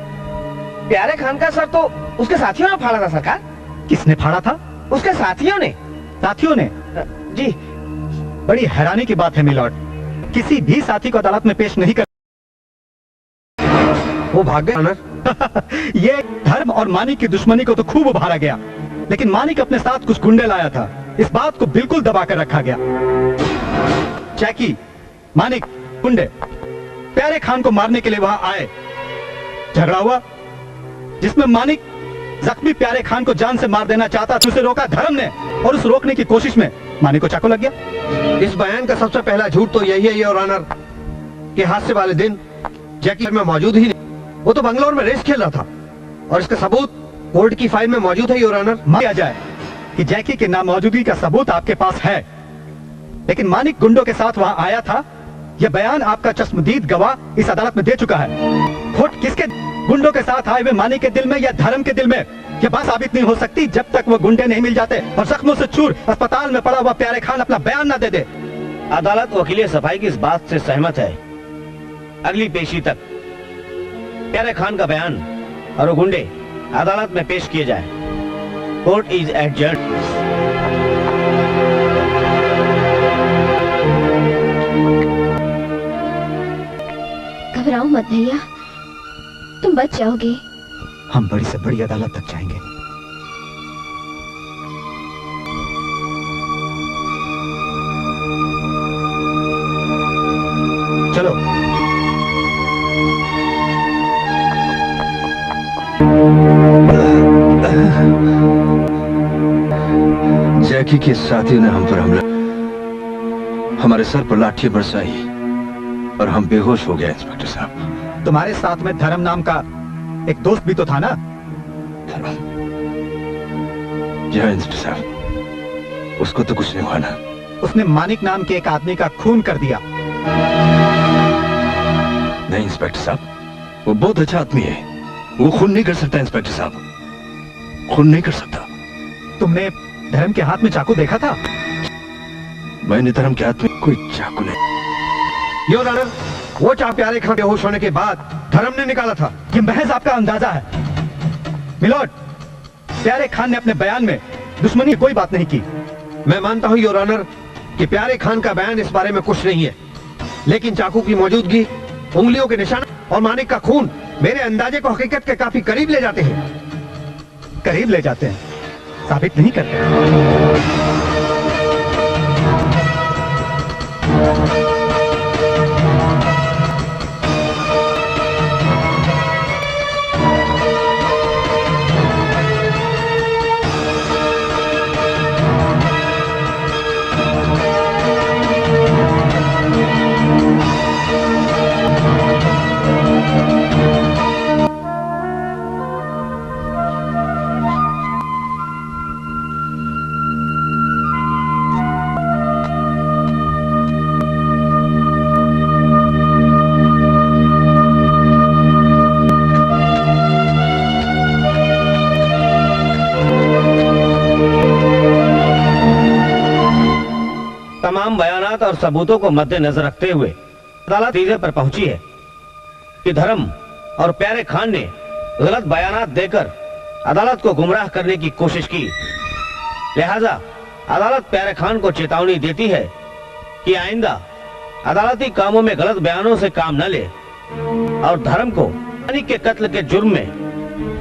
प्यारे खान का सर तो उसके साथियों ने फाड़ा था सरकार। किसने फाड़ा था? उसके साथियों ने। साथियों ने? जी। बड़ी हैरानी की बात है मिलॉर्ड, किसी भी साथी को अदालत में पेश नहीं कर। वो भाग गए ऑनर। ये धर्म और मानिक की दुश्मनी को तो खूब उभारा गया, लेकिन मानिक अपने साथ कुछ गुंडे लाया था। इस बात को बिल्कुल दबा कर रखा गया। जैकी, मानिक, गुंडे प्यारे खान को मारने के लिए वहां आए। झगड़ा हुआ जिसमें मानिक जख्मी प्यारे खान को जान से मार देना चाहता था। उसे रोका धर्म ने, और उस रोकने की कोशिश में मानिक को चाकू लग गया। इस बयान का सबसे पहला झूठ तो यही है योर ऑनर कि हादसे वाले दिन जैकी में मौजूद ही नहीं। वो तो बंगलौर में रेस खेल रहा था और इसका सबूत कोर्ट की फाइल में मौजूद है योर ऑनर। माना जाए कि जैकी की नामौजूदगी का सबूत आपके पास है, लेकिन मानिक गुंडों के साथ वहां आया था, यह बयान आपका चश्मदीद गवाह इस अदालत में दे चुका है। खोट किसके? गुंडों के साथ आए हुए मानिक के दिल में या धर्म के दिल में? यह बात साबित नहीं हो सकती जब तक वो गुंडे नहीं मिल जाते और जख्मों से चूर अस्पताल में पड़ा हुआ प्यारे खान अपना बयान ना दे दे। अदालत वकील सफाई की इस बात से सहमत है। अगली पेशी तक प्यारे खान का बयान और वो गुंडे अदालत में पेश किए जाए। Court is adjourn. घबराओ मत भैया, तुम बच जाओगे। हम बड़ी से बड़ी अदालत तक जाएंगे। चलो। जैकी के साथियों ने हम पर हमला, हमारे सर पर लाठी बरसाई और हम बेहोश हो गए। इंस्पेक्टर साहब, तुम्हारे साथ में धर्म नाम का एक दोस्त भी तो था ना? धर्म? जी हाँ इंस्पेक्टर साहब, उसको तो कुछ नहीं हुआ ना। उसने मानिक नाम के एक आदमी का खून कर दिया। नहीं इंस्पेक्टर साहब, वो बहुत अच्छा आदमी है, वो खून नहीं कर सकता। इंस्पेक्टर साहब, खून नहीं कर सकता। तुमने धर्म के हाथ में चाकू देखा था? मैंने धर्म के हाथ में कोई चाकू नहीं। योर ऑनर, वो चाकू प्यारे खान बेहोश होने के बाद धर्म ने निकाला था। ये महज आपका अंदाजा है। मिलोड, प्यारे खान ने अपने बयान में दुश्मनी की कोई बात नहीं की। मैं मानता हूं योर ऑनर कि प्यारे खान का बयान इस बारे में कुछ नहीं है, लेकिन चाकू की मौजूदगी, उंगलियों के निशान और मानिक का खून मेरे अंदाजे को हकीकत के काफी करीब ले जाते हैं। करीब ले जाते हैं, साबित नहीं करते। तमाम बयानात और सबूतों को मद्देनजर रखते हुए अदालत नतीजे पर पहुंची है कि धर्म और प्यारे खान ने गलत बयानात देकर अदालत को गुमराह करने की कोशिश की। लिहाजा अदालत प्यारे खान को चेतावनी देती है कि आइंदा अदालती कामों में गलत बयानों से काम न ले और धर्म को मानिक के कत्ल के जुर्म में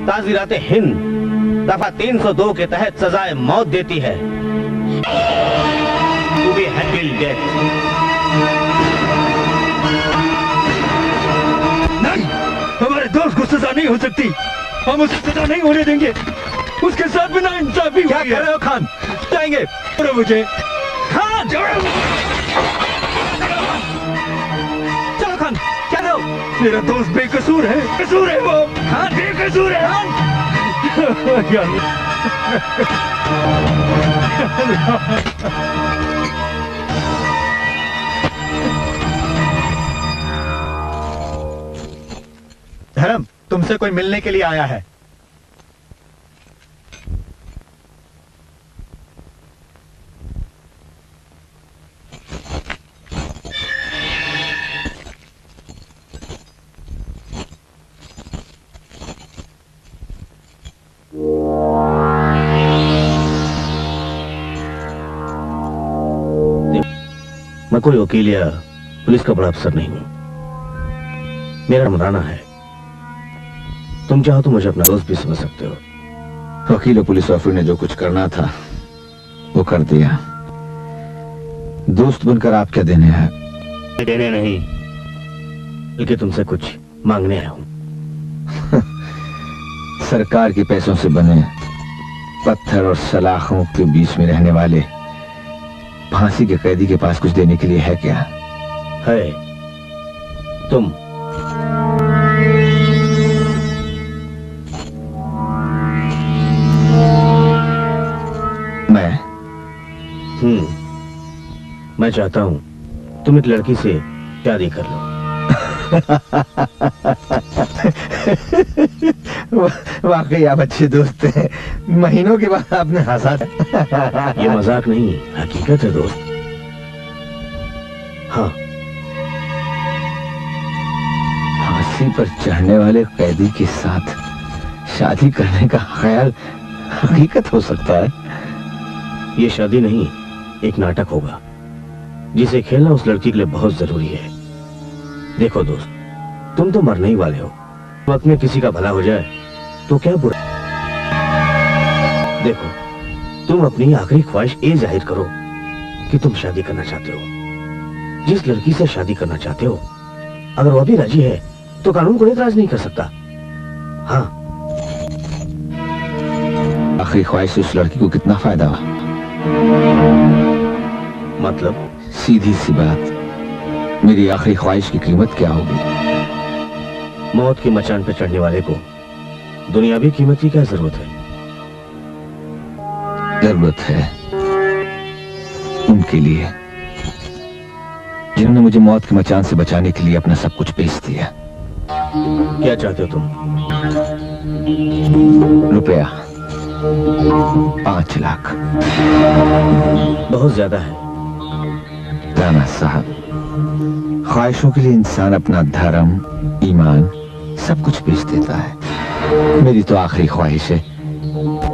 ताज़ीरात हिंद दफा 302 के तहत सजाए मौत देती है। To be handled death. नहीं, हमारे दोस्त को सजा नहीं हो सकती। हम उसे सजा नहीं होने देंगे। उसके साथ भी नाइंसाफी क्या कह रहे हो खान? जाएंगे? छोड़ो मुझे। खान! चलो खान, क्या रहे हो? मेरा दोस्त बेकसूर है। कसूर है वो। खान बेकसूर है। धर्म तुमसे कोई मिलने के लिए आया है। मैं कोई वकील या पुलिस का बड़ा अफसर नहीं हूं। मेरा नाम राणा है। तुम चाहो तो मुझे अपना दोस्त भी समझ सकते हो। वकील और पुलिस ऑफिसर ने जो कुछ करना था वो कर दिया। दोस्त बनकर आप क्या देने हैं? देने नहीं, बल्कि तुमसे कुछ मांगने आया हूं। सरकार के पैसों से बने पत्थर और सलाखों के बीच में रहने वाले फांसी के कैदी के पास कुछ देने के लिए है क्या? है। तुम मैं चाहता हूं तुम एक लड़की से शादी कर लो। वाकई आप अच्छे दोस्त हैं। महीनों के बाद आपने हंसा। ये मजाक नहीं, हकीकत है दोस्त। हाँ, फांसी पर चढ़ने वाले कैदी के साथ शादी करने का ख्याल हकीकत हो सकता है? ये शादी नहीं, एक नाटक होगा जिसे खेलना उस लड़की के लिए बहुत जरूरी है। देखो दोस्त, तुम तो मरने ही वाले हो। वक्त में किसी का भला हो जाए तो क्या बुरा। देखो, तुम अपनी आखिरी ख्वाहिश ये जाहिर करो कि तुम शादी करना चाहते हो। जिस लड़की से शादी करना चाहते हो, अगर वह भी राजी है तो कानून कोई एतराज नहीं कर सकता। हाँ, आखिरी ख्वाहिश से उस लड़की को कितना फायदा हुआ? मतलब? सीधी सी बात, मेरी आखिरी ख्वाहिश की कीमत क्या होगी? मौत की मचान पर चढ़ने वाले को दुनियावी कीमत की क्या जरूरत है? जरूरत है उनके लिए जिन्होंने मुझे मौत की मचान से बचाने के लिए अपना सब कुछ बेच दिया। क्या चाहते हो तुम? रुपया 5 लाख। बहुत ज्यादा है राणा साहब। ख्वाहिशों के लिए इंसान अपना धर्म, ईमान सब कुछ बेच देता है। मेरी तो आखिरी ख्वाहिश है,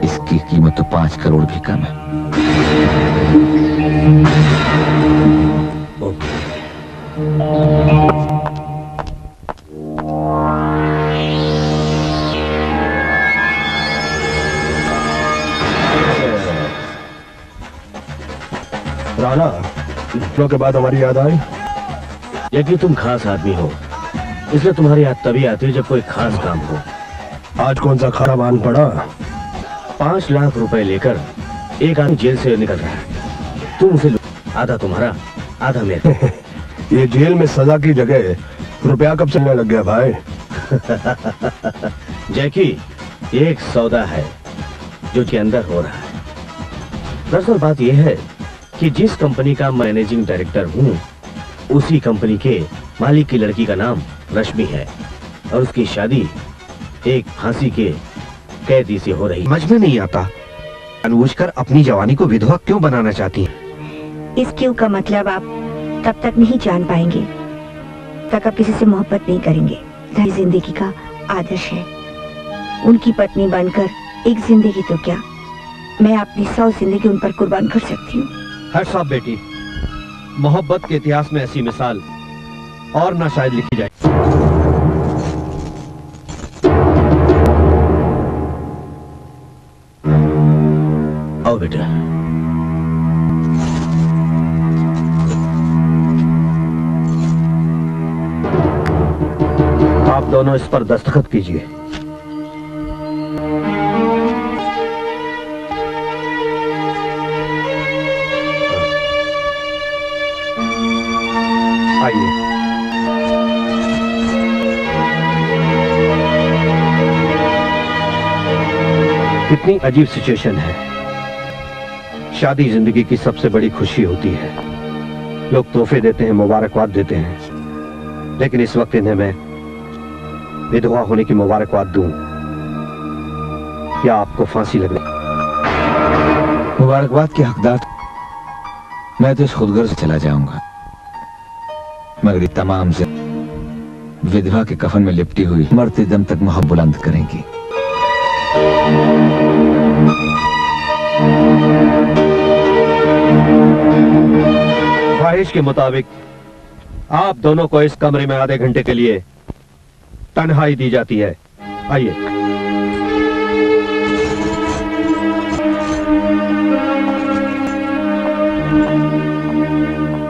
इसकी कीमत तो 5 करोड़ भी कम है। राणा, के बाद हमारी याद आई। यदि तुम खास आदमी हो, इसलिए तुम्हारी याद तभी आती है जब कोई खास काम हो। आज कौन सा खाना बांध पड़ा? 5 लाख रुपए लेकर एक आदमी जेल से निकल रहा है। तुम उसे आधा तुम्हारा, आधा मेरा। ये जेल में सजा की जगह रुपया कब चलने लग गया भाई? जैकी, ये एक सौदा है जो कि अंदर हो रहा है। दरअसल बात यह है कि जिस कंपनी का मैनेजिंग डायरेक्टर हूँ, उसी कंपनी के मालिक की लड़की का नाम रश्मि है और उसकी शादी एक फांसी के कैदी से हो रही। समझ में नहीं आता, जानबूझकर अपनी जवानी को विधवा क्यों बनाना चाहती हैं? इस क्यों का मतलब आप तब तक नहीं जान पाएंगे तक आप किसी से मोहब्बत नहीं करेंगे। जिंदगी का आदर्श है। उनकी पत्नी बनकर एक जिंदगी तो क्या, मैं अपनी 100 जिंदगी उन पर कुर्बान कर सकती हूँ। हर्ष साहब बेटी, मोहब्बत के इतिहास में ऐसी मिसाल और ना शायद लिखी जाए। आओ बेटा। आप दोनों इस पर दस्तखत कीजिए। आइए। कितनी अजीब सिचुएशन है। शादी जिंदगी की सबसे बड़ी खुशी होती है। लोग तोहफे देते हैं, मुबारकबाद देते हैं, लेकिन इस वक्त इन्हें मैं विधवा होने की मुबारकबाद दूं या आपको फांसी लगने? मुबारकबाद के हकदार मैं तो इस खुदगर्ज से चला जाऊंगा, मगर ये तमाम से विधवा के कफन में लिपटी हुई मरते दम तक मोहब्बत बुलंद करेंगी। ख्वाहिश के मुताबिक आप दोनों को इस कमरे में आधे घंटे के लिए तन्हाई दी जाती है। आइए।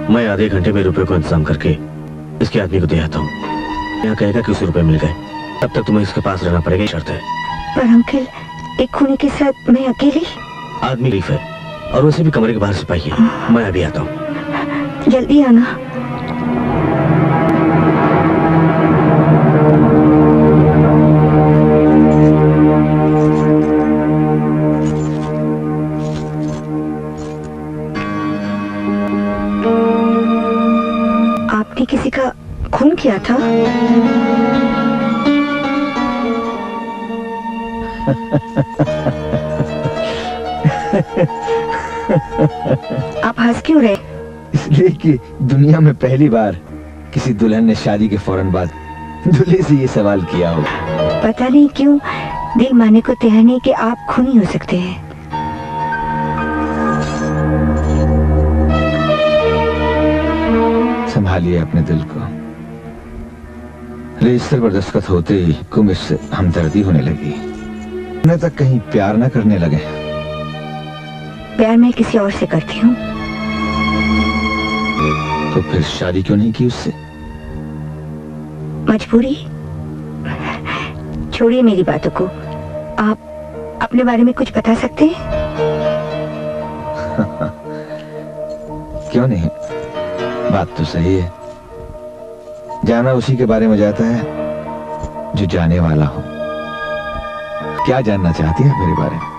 मैं आधे घंटे में रुपए को इंतजाम करके इसके आदमी को दे आता हूँ। यहाँ कहेगा कि उसे रुपए मिल गए, तब तक तुम्हें इसके पास रहना पड़ेगा, शर्त है। पर अंकल, एक खूनी के साथ मैं अकेली? आदमी लीफ है और वैसे भी कमरे के बाहर सिपाही है। मैं अभी आता हूँ। जल्दी आना। आपने किसी का खून किया था? आप हंस क्यों रहे? इसलिए कि दुनिया में पहली बार किसी दुल्हन ने शादी के फौरन बाद दूल्हे से ये सवाल किया हो। पता नहीं क्यों दिल मानने को तैयार नहीं कि आप खूनी हो सकते हैं। संभालिए अपने दिल को। रजिस्टर पर दस्तखत होते ही कुम इससे हमदर्दी होने लगी। उन्हें तक कहीं प्यार न करने लगे। प्यार मैं किसी और से करती हूँ। तो फिर शादी क्यों नहीं की उससे? मजबूरी। छोड़िए मेरी बातों को। आप अपने बारे में कुछ बता सकते हैं? क्यों नहीं, बात तो सही है। जाना उसी के बारे में जाता है जो जाने वाला हो। क्या जानना चाहती है मेरे बारे में?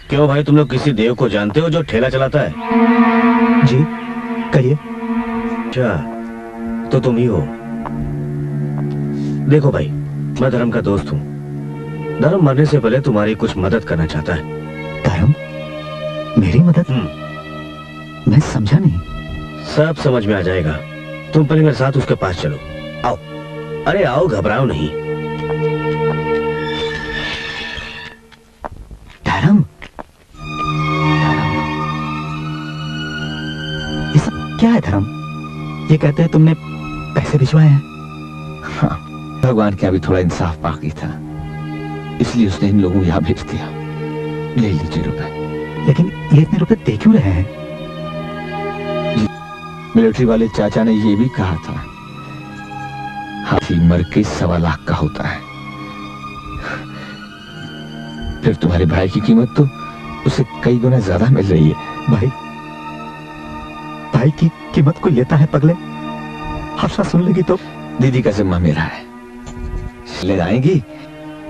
क्यों भाई, तुम लोग किसी देव को जानते हो जो ठेला चलाता है? जी कहिए। अच्छा, तो तुम ही हो। देखो भाई, मैं धर्म का दोस्त हूँ। धर्म मरने से पहले तुम्हारी कुछ मदद करना चाहता है। धर्म? मेरी मदद? मैं समझा नहीं। सब समझ में आ जाएगा। तुम पहले मेरे साथ उसके पास चलो। आओ। अरे आओ, घबराओ नहीं। धर्म? ये सब क्या है धर्म? ये कहते हैं तुमने पैसे भिजवाए हैं। हाँ, भगवान के अभी थोड़ा इंसाफ बाकी था, इसलिए उसने इन लोगों को यहाँ भेज दिया। ले लीजिए रुपए। लेकिन ये इतने रुपए दे क्यों रहे हैं? मिलिट्री वाले चाचा ने ये भी कहा था, हाथी मर के 1.25 लाख का होता है। फिर तुम्हारे भाई की कीमत तो उसे कई गुना ज्यादा मिल रही है। भाई की कीमत कोई लेता है पगले? हर्षा सुन लेगी तो? दीदी का जिम्मा मेरा है, ले जाएंगी,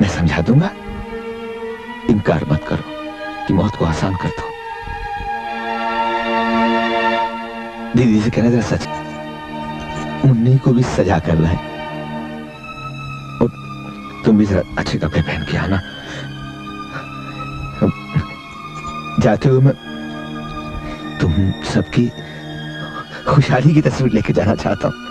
मैं समझा दूंगा। इनकार मत करो कि मौत को आसान कर दो। दीदी से कहना जरा सच, उन्हीं को भी सजा कर रहे हैं। और तुम भी जरा अच्छे कपड़े पहन के आना। जाते हुए मैं तुम सबकी खुशहाली की तस्वीर लेके जाना चाहता हूं।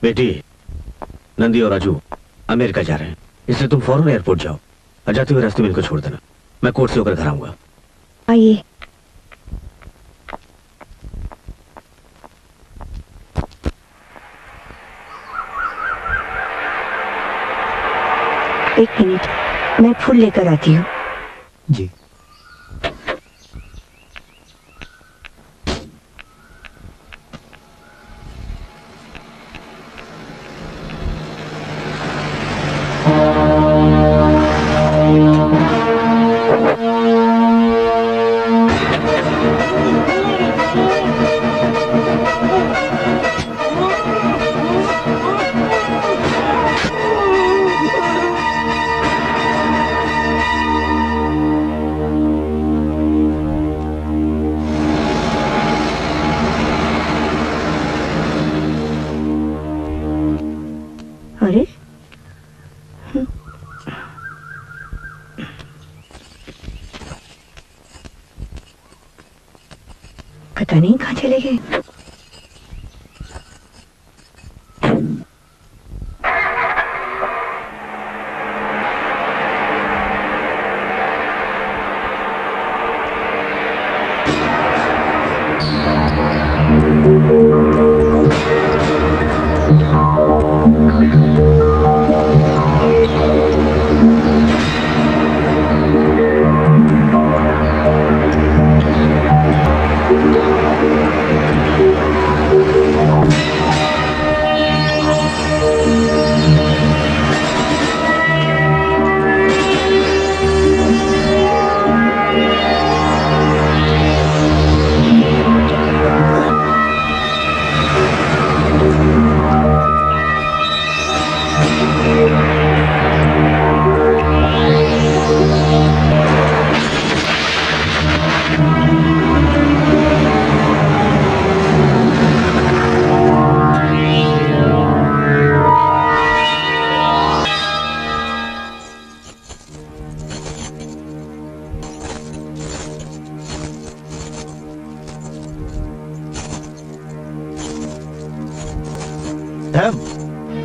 बेटी, नंदी और राजू अमेरिका जा रहे हैं, इसलिए तुम फौरन एयरपोर्ट जाओ और जाते हुए रास्ते में इनको छोड़ देना। मैं कोर्ट से होकर घर आऊंगा। आइए। एक मिनट, मैं फूल लेकर आती हूँ। जी। पता नहीं कहाँ चले गए। धर्म,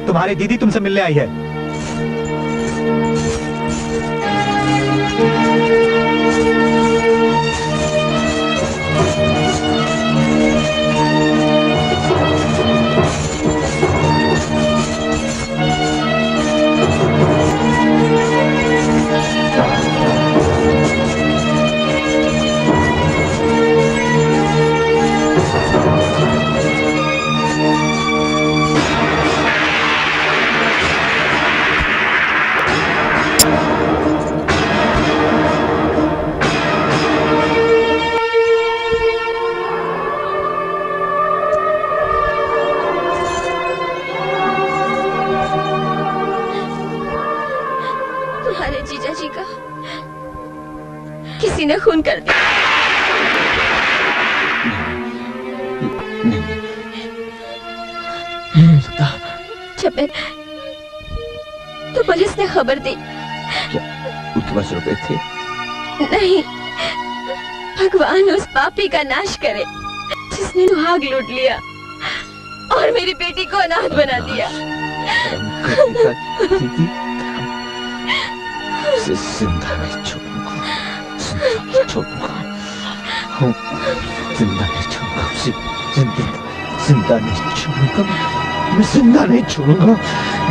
तुम्हारी दीदी तुमसे मिलने आई है। तुम्हारे जीजा जी का किसी ने खून कर दिया। नहीं हो सकता। जब मैं तो पुलिस ने खबर दी। उनके पास रुपए थे? नहीं, भगवान उस पापी का नाश करे जिसने सुहाग लूट लिया और मेरी बेटी को अनाथ बना दिया। जिंदा नहीं छोड़ूंगा, जिंदा नहीं छोड़ूंगा, जिंदा नहीं छोड़ूंगा, मैं जिंदा नहीं छोड़ूंगा,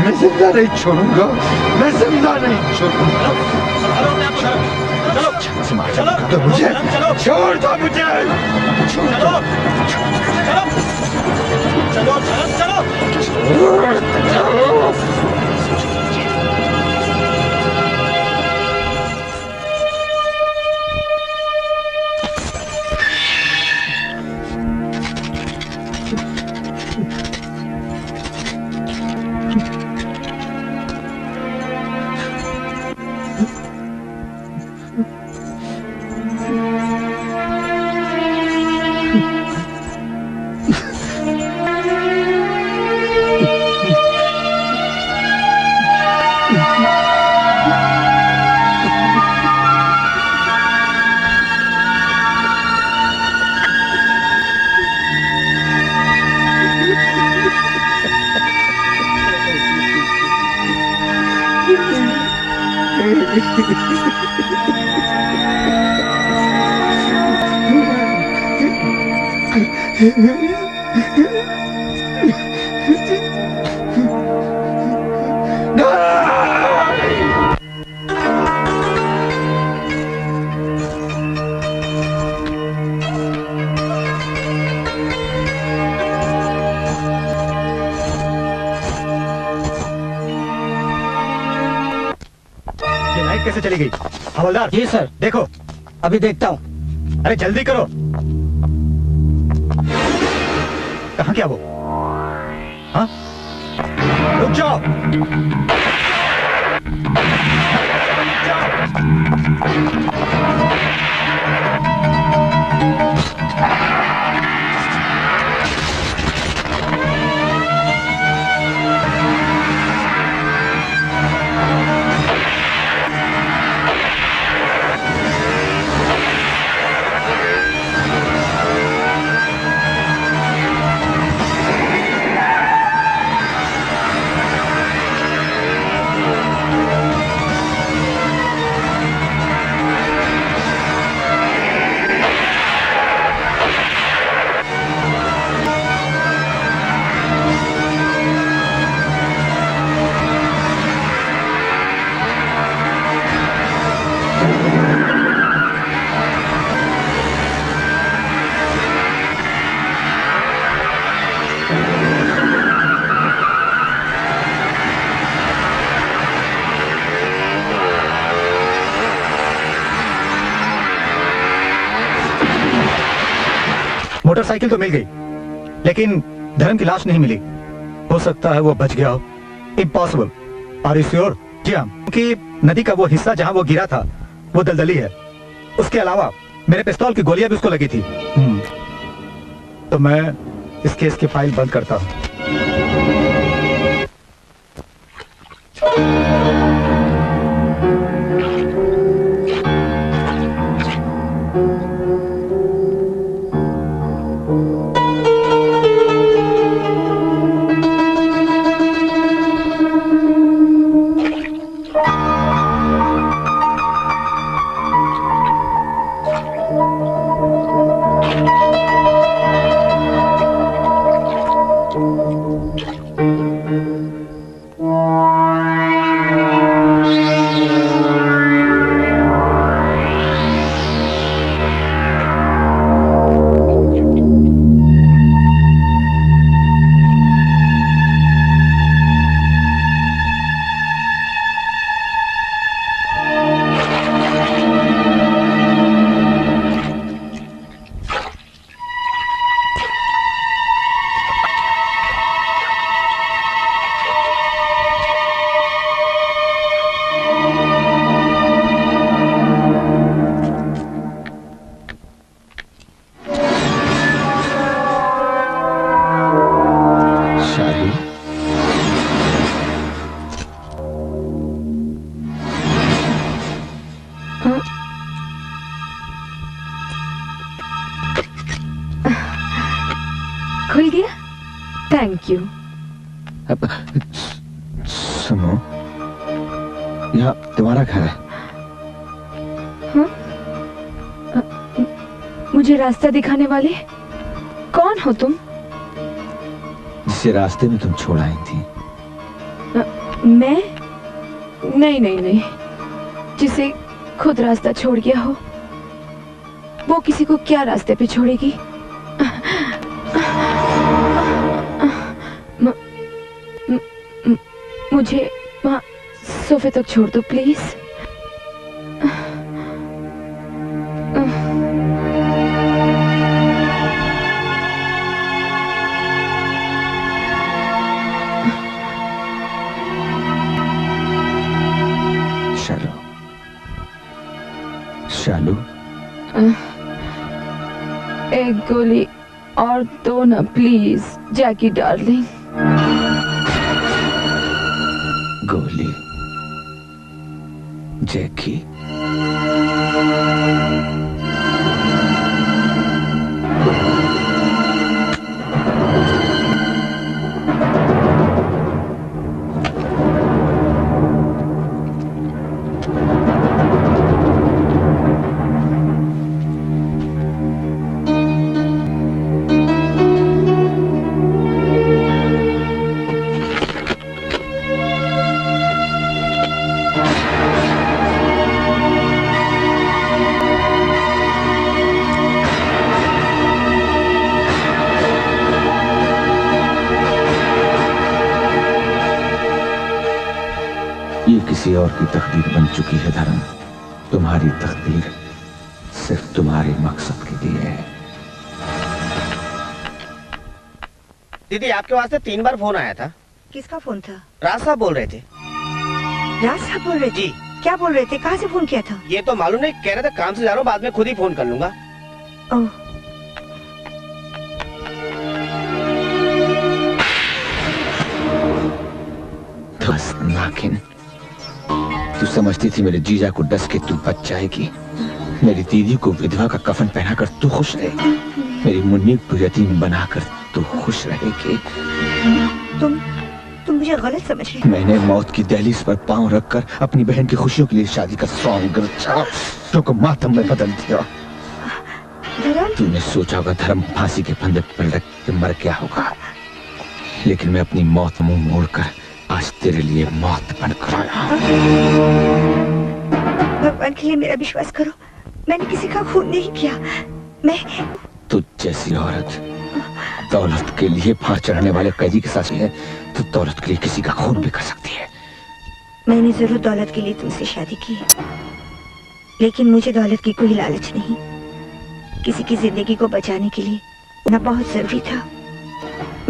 मैं जिंदा नहीं छोड़ूंगा, मैं जिंदा नहीं छोड़ूंगा। चलो तो मुझे छोड़ दो, मुझे छोड़ दो, चलो। कैसे चली गई? हवलदार जी सर, देखो। अभी देखता हूँ। अरे जल्दी करो। कहाँ क्या वो? हाँ, रुक जाओ। मोटरसाइकिल तो मिल गई, लेकिन धर्म की लाश नहीं मिली। हो सकता है वो बच गया हो। इम्पॉसिबल। Are you sure? जी हाँ, क्योंकि नदी का वो हिस्सा जहाँ वो गिरा था वो दलदली है। उसके अलावा मेरे पिस्तौल की गोलियां भी उसको लगी थी। तो मैं इस केस की फाइल बंद करता हूँ। खुल गया? Thank you. सुनो, यहाँ तुम्हारा घर है। हाँ? मुझे रास्ता दिखाने वाले कौन हो तुम? जिसे रास्ते में तुम छोड़ आई थी। मैं? नहीं नहीं नहीं, जिसे खुद रास्ता छोड़ गया हो। वो किसी को क्या रास्ते पे छोड़ेगी? मुझे वहाँ सोफे तक छोड़ दो प्लीज। शालू, शालू, एक गोली और दो ना प्लीज जैकी डार्लिंग। गोली? जैकी? किसी और की तकदीर बन चुकी है धर्म। तुम्हारी तकदीर सिर्फ तुम्हारे मकसद के लिए है। दीदी, आपके वास्ते 3 बार फोन आया था। किसका फोन था? राज साहब बोल रहे थे। राज साहब बोल रहे थे? जी। क्या बोल रहे थे? कहाँ से फोन किया था? ये तो मालूम नहीं, कह रहे थे काम से जा रहा हूँ, बाद में खुद ही फोन कर लूंगा। ओह। नागिन, तू समझती थी मेरे जीजा को डस के तू बच जाएगी। मेरी दीदी को विधवा का कफन पहनाकर तू खुश रहेगी। मेरी मुन्नी को यतीम बनाकर तू खुश रहेगी। तुम मुझे गलत समझ रहे। मैंने मौत की दहलीज पर पांव रखकर अपनी बहन की खुशियों के लिए शादी का सॉन्ग को मातम में बदल दिया। तूने सोचा होगा धर्म फांसी के फंदे पर लग के मर गया होगा, लेकिन मैं अपनी मौत मुंह मोड़कर आज तेरे लिए मौत बनकर आया। भगवान के लिए मेरा विश्वास करो, मैंने किसी का खून नहीं किया। मैं तुझ जैसी औरत दौलत के लिए फांस चढ़ने वाले कैदी के साथ है, तो दौलत के लिए किसी का खून भी कर सकती है। मैंने जरूर दौलत के लिए तुमसे शादी की, लेकिन मुझे दौलत की कोई लालच नहीं। किसी की जिंदगी को बचाने के लिए ना बहुत जरूरी था।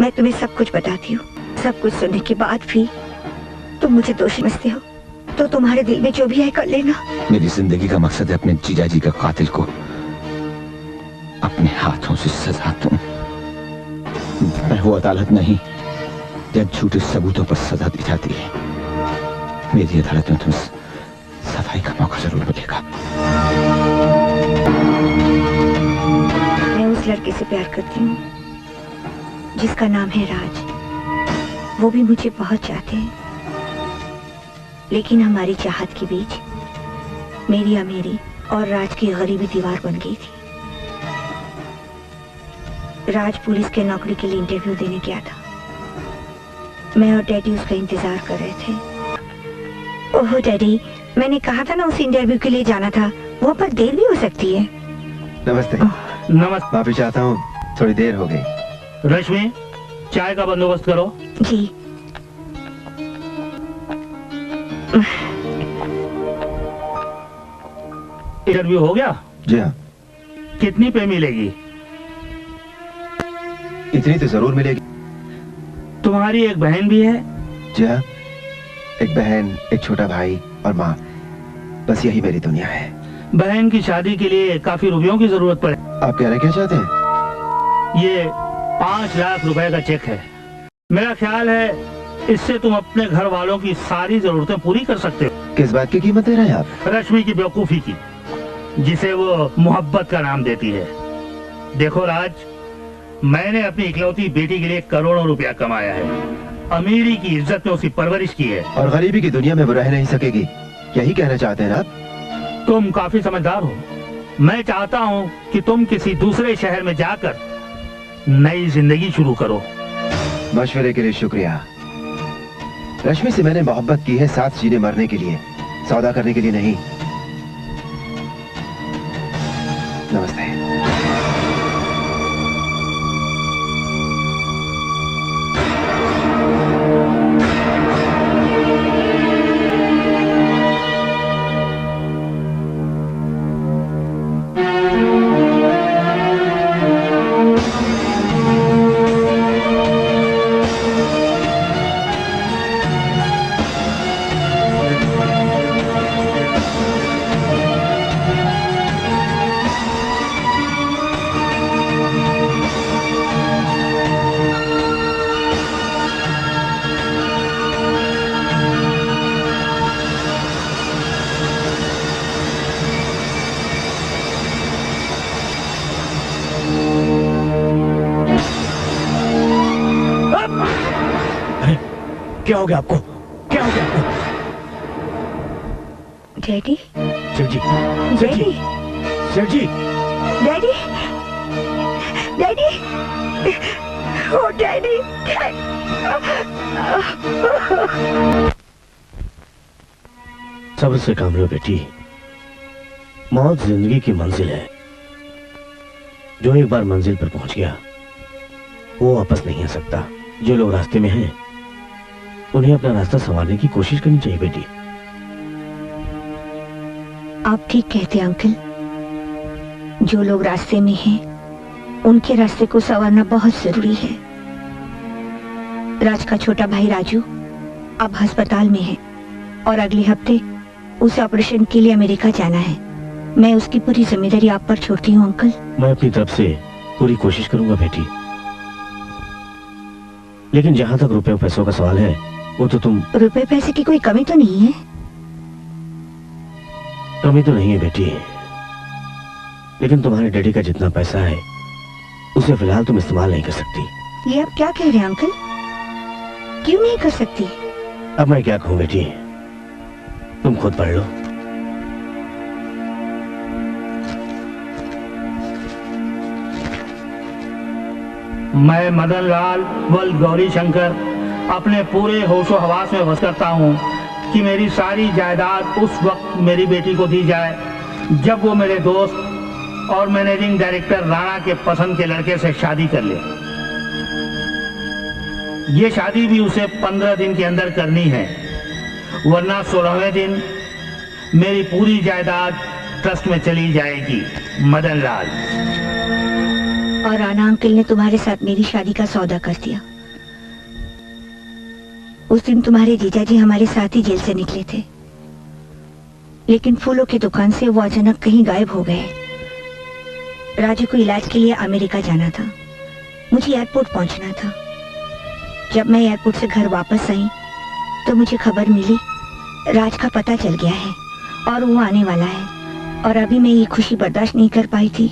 मैं तुम्हें सब कुछ बताती हूँ। सब कुछ सुनने के बाद भी तुम मुझे दोषी समझते हो तो तुम्हारे दिल में जो भी है कर लेना। मेरी जिंदगी का मकसद है अपने जीजा जी का कातिल को अपने हाथों से सजा दूं। मैं वो अदालत नहीं जब झूठे सबूतों पर सजा दी जाती है। मेरी अदालत में तुम्हें सफाई का मौका जरूर मिलेगा। मैं उस लड़के से प्यार करती हूँ जिसका नाम है राज। वो भी मुझे बहुत चाहते हैं, लेकिन हमारी चाहत के बीच मेरी अमीरी और राज की गरीबी दीवार बन गई थी। राज पुलिस के नौकरी के लिए इंटरव्यू देने गया था। मैं और डैडी उसका इंतजार कर रहे थे। ओह डैडी, मैंने कहा था ना उस इंटरव्यू के लिए जाना था। वहाँ पर देर भी हो सकती है। नमस्ते। नमस्ते। माफी चाहता हूँ, थोड़ी देर हो गई। रश्मि, चाय का बंदोबस्त करो। जी। इंटरव्यू हो गया? जी हाँ। कितनी पे मिलेगी? इतनी तो जरूर मिलेगी। तुम्हारी एक बहन भी है? जी हाँ, एक बहन, एक छोटा भाई और माँ। बस यही मेरी दुनिया है। बहन की शादी के लिए काफी रुपयों की जरूरत पड़े। आप कहना क्या चाहते हैं? ये 5 लाख रुपए का चेक है। मेरा ख्याल है इससे तुम अपने घर वालों की सारी जरूरतें पूरी कर सकते हो। किस बात की कीमत दे रहे हैं आप? रश्मि की बेवकूफी की, जिसे वो मोहब्बत का नाम देती है। देखो राज, मैंने अपनी इकलौती बेटी के लिए करोड़ों रुपया कमाया है। अमीरी की इज्जत में उसकी परवरिश की है। और गरीबी की दुनिया में वो रह नहीं सकेगी, यही कहना चाहते हैं आप? तुम काफी समझदार हो। मैं चाहता हूँ कि तुम किसी दूसरे शहर में जाकर नई जिंदगी शुरू करो। मशवरे के लिए शुक्रिया। रश्मि से मैंने मोहब्बत की है, साथ जीने मरने के लिए, सौदा करने के लिए नहीं। नमस्ते। क्या हो गया आपको? क्या हो गया आपको? डैडी, सेठ जी, डैडी, सेठ जी, डैडी, डैडी, ओ डैडी। सब्र से काम लो बेटी। मौत जिंदगी की मंजिल है। जो एक बार मंजिल पर पहुंच गया वो वापस नहीं आ सकता। जो लोग रास्ते में हैं उन्हें अपना रास्ता संवारने की कोशिश करनी चाहिए बेटी। आप ठीक कहते हैं अंकल। जो लोग रास्ते में हैं उनके रास्ते को संवारना बहुत जरूरी है। राज का छोटा भाई राजू अब अस्पताल में है और अगले हफ्ते उसे ऑपरेशन के लिए अमेरिका जाना है। मैं उसकी पूरी जिम्मेदारी आप पर छोड़ती हूँ अंकल। मैं अपनी तरफ से पूरी कोशिश करूंगा बेटी, लेकिन जहां तक रुपए पैसों का सवाल है वो तो तुम। रुपए पैसे की कोई कमी तो नहीं है? कमी तो नहीं है बेटी, लेकिन तुम्हारे डैडी का जितना पैसा है उसे फिलहाल तुम इस्तेमाल नहीं कर सकती। ये आप क्या कह रहे हैं अंकल? क्यों नहीं कर सकती? अब मैं क्या कहूँ बेटी, तुम खुद पढ़ लो। मैं मदन लाल वल्द गौरी शंकर अपने पूरे होशो हवास में बस करता हूँ कि मेरी सारी जायदाद उस वक्त मेरी बेटी को दी जाए जब वो मेरे दोस्त और मैनेजिंग डायरेक्टर राणा के पसंद के लड़के से शादी कर ले। ये शादी भी उसे 15 दिन के अंदर करनी है, वरना 16वें दिन मेरी पूरी जायदाद ट्रस्ट में चली जाएगी। मदन लाल। और राणा अंकल ने तुम्हारे साथ मेरी शादी का सौदा कर दिया। उस दिन तुम्हारे जीजाजी हमारे साथ ही जेल से निकले थे, लेकिन फूलों की दुकान से वो अचानक कहीं गायब हो गए। राजू को इलाज के लिए अमेरिका जाना था, मुझे एयरपोर्ट पहुंचना था। जब मैं एयरपोर्ट से घर वापस आई तो मुझे खबर मिली राज का पता चल गया है और वो आने वाला है। और अभी मैं ये खुशी बर्दाश्त नहीं कर पाई थी,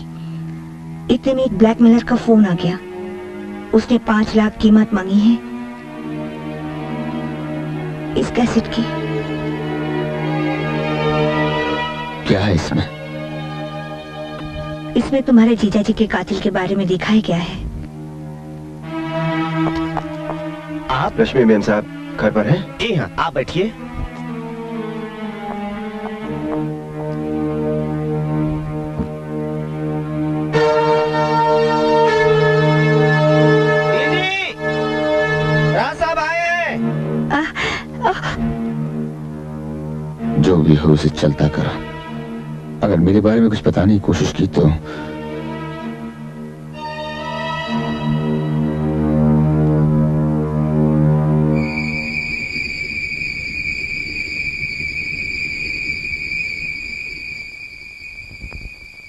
इतने में एक ब्लैकमेलर का फोन आ गया। उसने 5 लाख कीमत मांगी है इस कैसेट की। क्या है इसमें? इसमें तुम्हारे जीजाजी के कातिल के बारे में दिखाया गया है। आप रश्मि मेम साहब घर पर हैं? जी हाँ, आप बैठिए। राज साहब आए। जो भी हो उसे चलता करा। अगर मेरे बारे में कुछ बताने की कोशिश की तो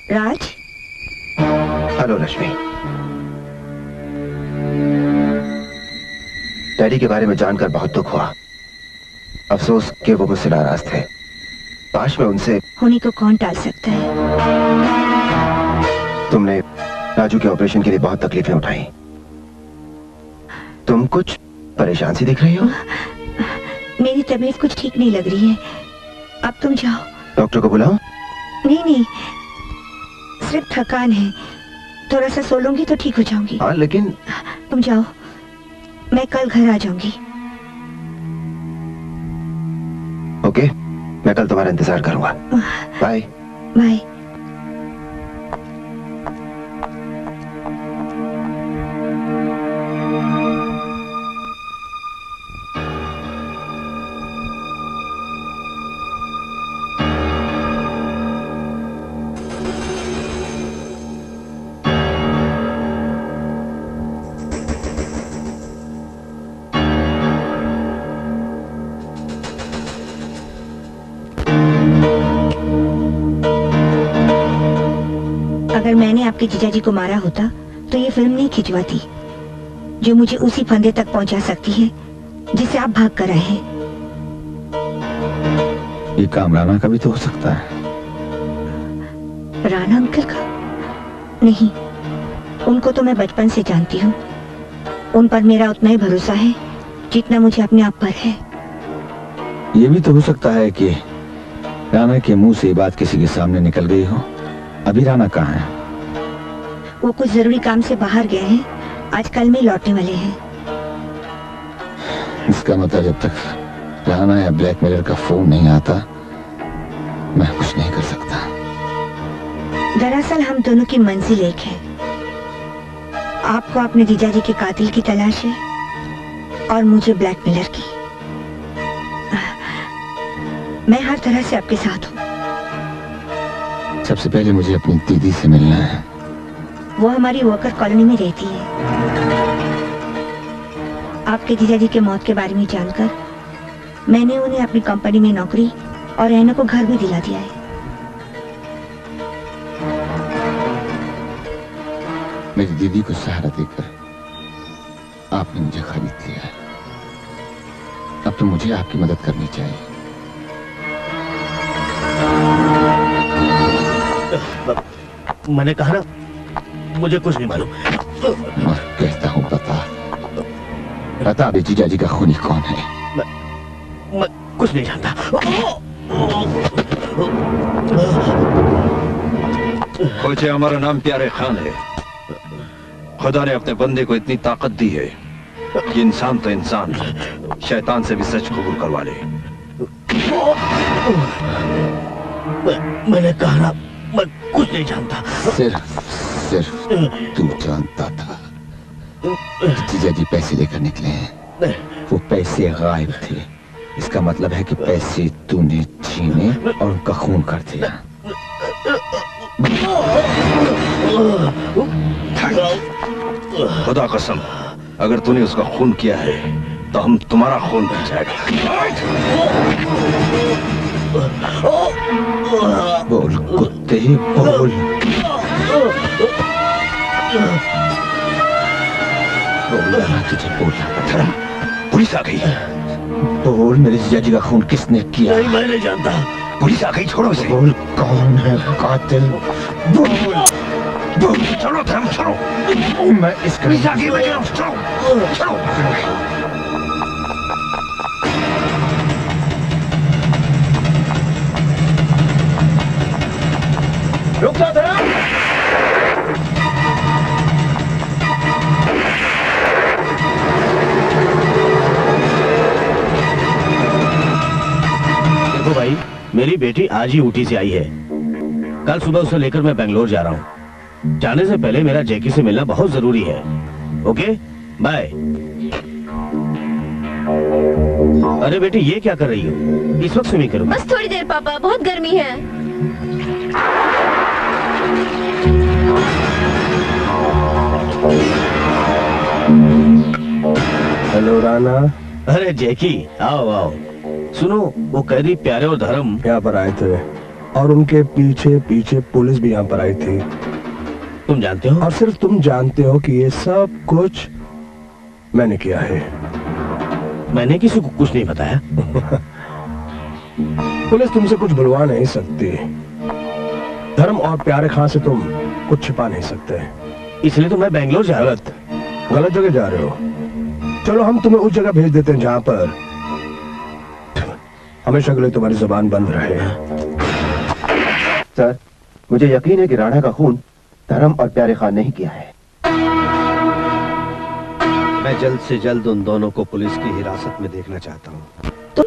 राज। हेलो रश्मि। डैडी के बारे में जानकर बहुत दुख हुआ। अफसोस कि वो मुझसे नाराज थे। काश मैं उनसे होने को कौन टाल सकता है। तुमने राजू के ऑपरेशन के लिए बहुत तकलीफें उठाई। तुम कुछ परेशान सी दिख रही हो। मेरी तबीयत कुछ ठीक नहीं लग रही है, अब तुम जाओ। डॉक्टर को बुलाओ? नहीं, सिर्फ थकान है, थोड़ा सा सो लूंगी तो ठीक हो जाऊंगी। हाँ लेकिन तुम जाओ, मैं कल घर आ जाऊंगी। ओके, मैं कल तुम्हारा इंतजार करूंगा। Bye bye. अगर मैंने आपके जीजाजी को मारा होता तो ये फिल्म नहीं खिंचवाती, जो मुझे उसी फंदे तक पहुंचा सकती है जिसे आप भाग कर आए हैं। ये काम राणा का भी तो हो सकता है। राणा अंकल का? नहीं, उनको तो मैं बचपन से जानती हूँ। उन पर मेरा उतना ही भरोसा है जितना मुझे अपने आप पर है। ये भी तो हो सकता है कि राणा के मुंह से ये बात किसी के सामने निकल गई हो। अभी राणा कहाँ है? वो कुछ जरूरी काम से बाहर गए हैं, आज कल में लौटने वाले हैं। इसका मतलब जब तक राणा या ब्लैकमेलर का फोन नहीं आता मैं कुछ नहीं कर सकता। दरअसल हम दोनों की मंजिल एक है। आपको अपने जीजाजी के कातिल की तलाश है और मुझे ब्लैकमेलर की। मैं हर तरह से आपके साथ हूँ। सबसे पहले मुझे अपनी दीदी से मिलना है। वो हमारी वर्कर कॉलोनी में रहती है। आपके जीजाजी के मौत के बारे में जानकर मैंने उन्हें अपनी कंपनी में नौकरी और रहने को घर भी दिला दिया है। मेरी दीदी को सहारा देकर आपने मुझे खरीद लिया है। अब तो मुझे आपकी मदद करनी चाहिए। मैंने कहा ना, मुझे कुछ नहीं मालूम। मैं कहता हूँ बता दे जीजाजी का खूनी कौन है। मैं कुछ नहीं जानता। खोजे, हमारा नाम प्यारे खान है। खुदा ने अपने बंदे को इतनी ताकत दी है कि इंसान तो इंसान, शैतान से भी सच कबूल करवा ले। मैंने कहा ना, मैं कुछ नहीं जानता। सिर्फ तू जानता था। जीजाजी पैसे लेकर निकले हैं। वो पैसे गायब थे। इसका मतलब है कि पैसे तूने छीने और उनका खून कर दिया। खुदा कसम, अगर तूने उसका खून किया है तो हम तुम्हारा खून बन जाएगा। बोल कुत्ते, बोल। बोलना तुझे बोलना धर्म। पुलिस आ गई। बोल मेरे जीजा जी का खून किसने किया? नहीं, मैं नहीं जानता। पुलिस आ गई, छोड़ो इसे। बोल कौन है कातिल? बोल। चलो धर्म, चलो। मैं इस पुलिस आ गई, चलो चलो। रुक जा धर्म। देखो भाई, मेरी बेटी आज ही ऊटी से आई है। कल सुबह उसे लेकर मैं बेंगलोर जा रहा हूँ। जाने से पहले मेरा जैकी से मिलना बहुत जरूरी है। Okay, bye. अरे बेटी, ये क्या कर रही हो? इस वक्त स्विमिंग करूँ? बस थोड़ी देर पापा, बहुत गर्मी है। हेलो राना। अरे जैकी, आओ आओ। सुनो, वो कैदी प्यारे और धर्म यहाँ पर आए थे और उनके पीछे पीछे पुलिस भी यहाँ पर आई थी। तुम जानते हो? और सिर्फ तुम जानते हो कि ये सब कुछ मैंने किया है। मैंने किसी को कुछ नहीं बताया। पुलिस तुमसे कुछ बुलवा नहीं सकती। धर्म और प्यारे खां से तुम कुछ छिपा नहीं सकते। इसलिए तो मैं बेंगलोर जा रहा था। गलत जगह जा रहे हो। चलो हम तुम्हें उस जगह भेज देते हैं जहाँ पर हमेशा के लिए तुम्हारी जुबान बंद रहे। सर, मुझे यकीन है कि राणा का खून धर्म और प्यारे खान ने ही किया है। मैं जल्द से जल्द उन दोनों को पुलिस की हिरासत में देखना चाहता हूँ। तुम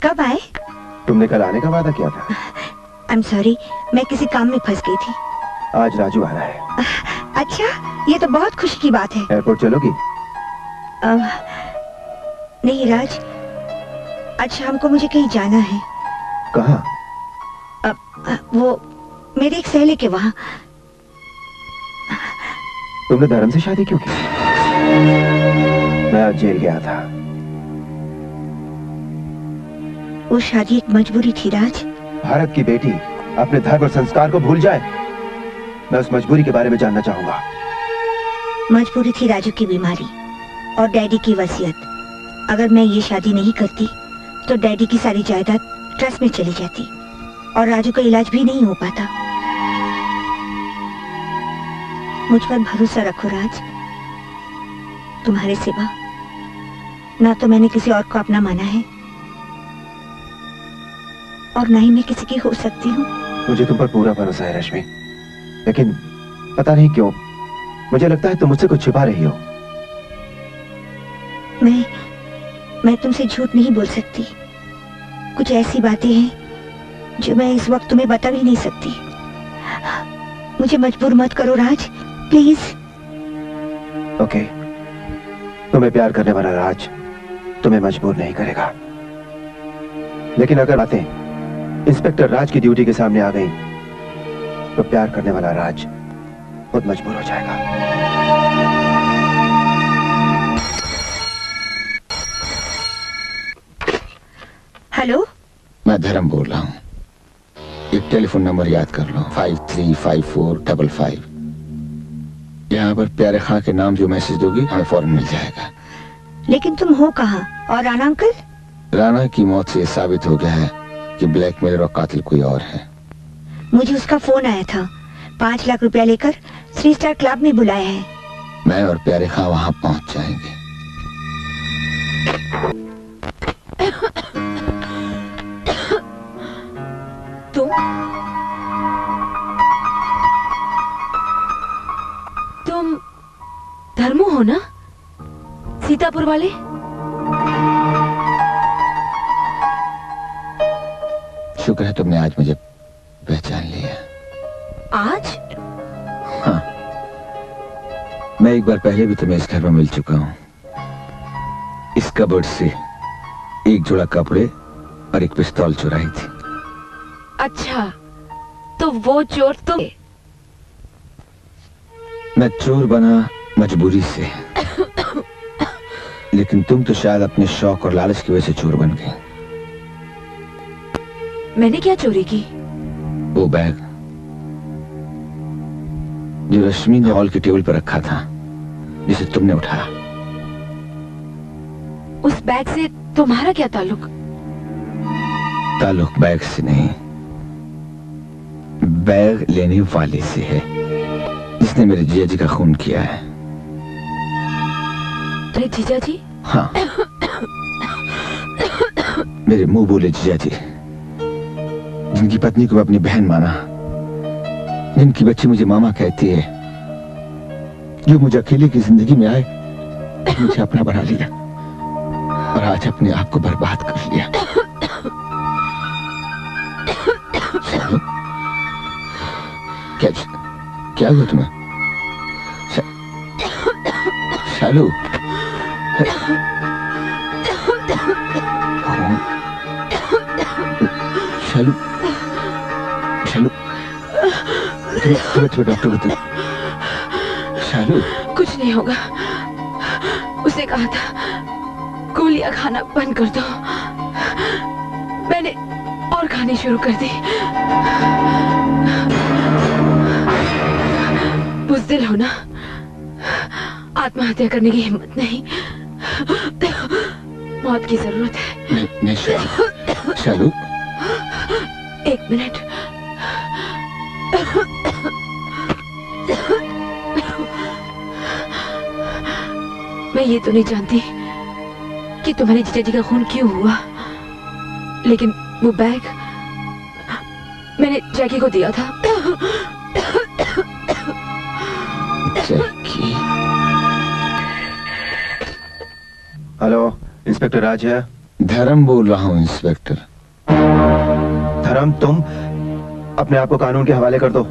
कब आए? तुमने कल आने का वादा किया था। I'm sorry, मैं किसी काम में फंस गई थी। आज राजू आ रहा है। अच्छा, ये तो बहुत खुशी की बात है। एयरपोर्ट चलोगी? नहीं राज, आज शाम को मुझे कहीं जाना है। कहाँ? वो मेरे एक सहेली के वहाँ। तुमने धर्म से शादी क्यों की? मैं आज जेल गया था। वो शादी एक मजबूरी थी राज। भारत की बेटी अपने धर्म और संस्कार को भूल जाए, मैं उस मजबूरी के बारे में जानना चाहूंगा। मजबूरी थी राजू की बीमारी और डैडी की वसीयत। अगर मैं ये शादी नहीं करती तो डैडी की सारी जायदाद ट्रस्ट में चली जाती और राजू का इलाज भी नहीं हो पाता। मुझ पर भरोसा रखो राज। तुम्हारे सिवा ना तो मैंने किसी और को अपना माना है और ना ही मैं किसी की हो सकती हूँ। मुझे तुम पर पूरा भरोसा है रश्मि, लेकिन पता नहीं क्यों मुझे लगता है तुम मुझसे कुछ छिपा रही हो। मैं तुमसे झूठ नहीं बोल सकती। कुछ ऐसी बातें हैं जो मैं इस वक्त तुम्हें बता भी नहीं सकती। मुझे मजबूर मत करो राज, प्लीज। ओके, तुम्हें प्यार करने वाला राज तुम्हें मजबूर नहीं करेगा, लेकिन अगर बातें इंस्पेक्टर राज की ड्यूटी के सामने आ गई तो प्यार करने वाला राज खुद मजबूर हो जाएगा। हेलो, मैं धर्म बोल रहा हूँ। एक टेलीफोन नंबर याद कर लो, 535455। यहाँ पर प्यारे खां के नाम जो मैसेज दोगी हमें फौरन मिल जाएगा। लेकिन तुम हो कहाँ? और राणा अंकल? राणा की मौत से साबित हो गया है कि ब्लैकमेलर और कातिल कोई और है। मुझे उसका फोन आया था। 5 लाख रुपया लेकर 3 स्टार क्लब में बुलाया है। मैं और प्यारे खां वहाँ पहुँच जाएंगे। तुम धर्मू हो ना, सीतापुर वाले? शुक्र है तुमने आज मुझे पहचान लिया। आज? हाँ, मैं एक बार पहले भी तुम्हें इस घर में मिल चुका हूँ। इस कबर्ड से एक जोड़ा कपड़े और एक पिस्तौल चुराई थी। अच्छा, तो वो चोर तुम? मैं चोर बना मजबूरी से। लेकिन तुम तो शायद अपने शौक और लालच की वजह से चोर बन गई। मैंने क्या चोरी की? वो बैग जो रश्मि ने हॉल की टेबल पर रखा था, जिसे तुमने उठाया। उस बैग से तुम्हारा क्या ताल्लुक? ताल्लुक बैग से नहीं, बैग लेने वाले से है, जिसने मेरे जीजा जी का खून किया है। अरे जीजा जी? हाँ, मेरे मुंह बोले जीजा जी, जिनकी पत्नी को मैं अपनी बहन माना, जिनकी बच्ची मुझे मामा कहती है, जो मुझे अकेले की जिंदगी में आए, मुझे अपना बना लिया और आज अपने आप को बर्बाद कर लिया। क्या हुआ तुम्हें? शालू, शालू, शालू, तुम्हें डॉक्टर को शालू। कुछ नहीं होगा, उसने कहा था गोलियां खाना बंद कर दो, मैंने और खानी शुरू कर दी। बुज़दिल हो ना, आत्महत्या करने की हिम्मत नहीं, मौत की जरूरत है। नहीं शालू, एक मिनट। मैं ये तो नहीं जानती कि तुम्हारे जीजा जी का खून क्यों हुआ, लेकिन वो बैग मैंने जैकी को दिया था। जैकी? हेलो, इंस्पेक्टर राज है। धर्म बोल रहा हूँ इंस्पेक्टर। धर्म, तुम अपने आप को कानून के हवाले कर दो।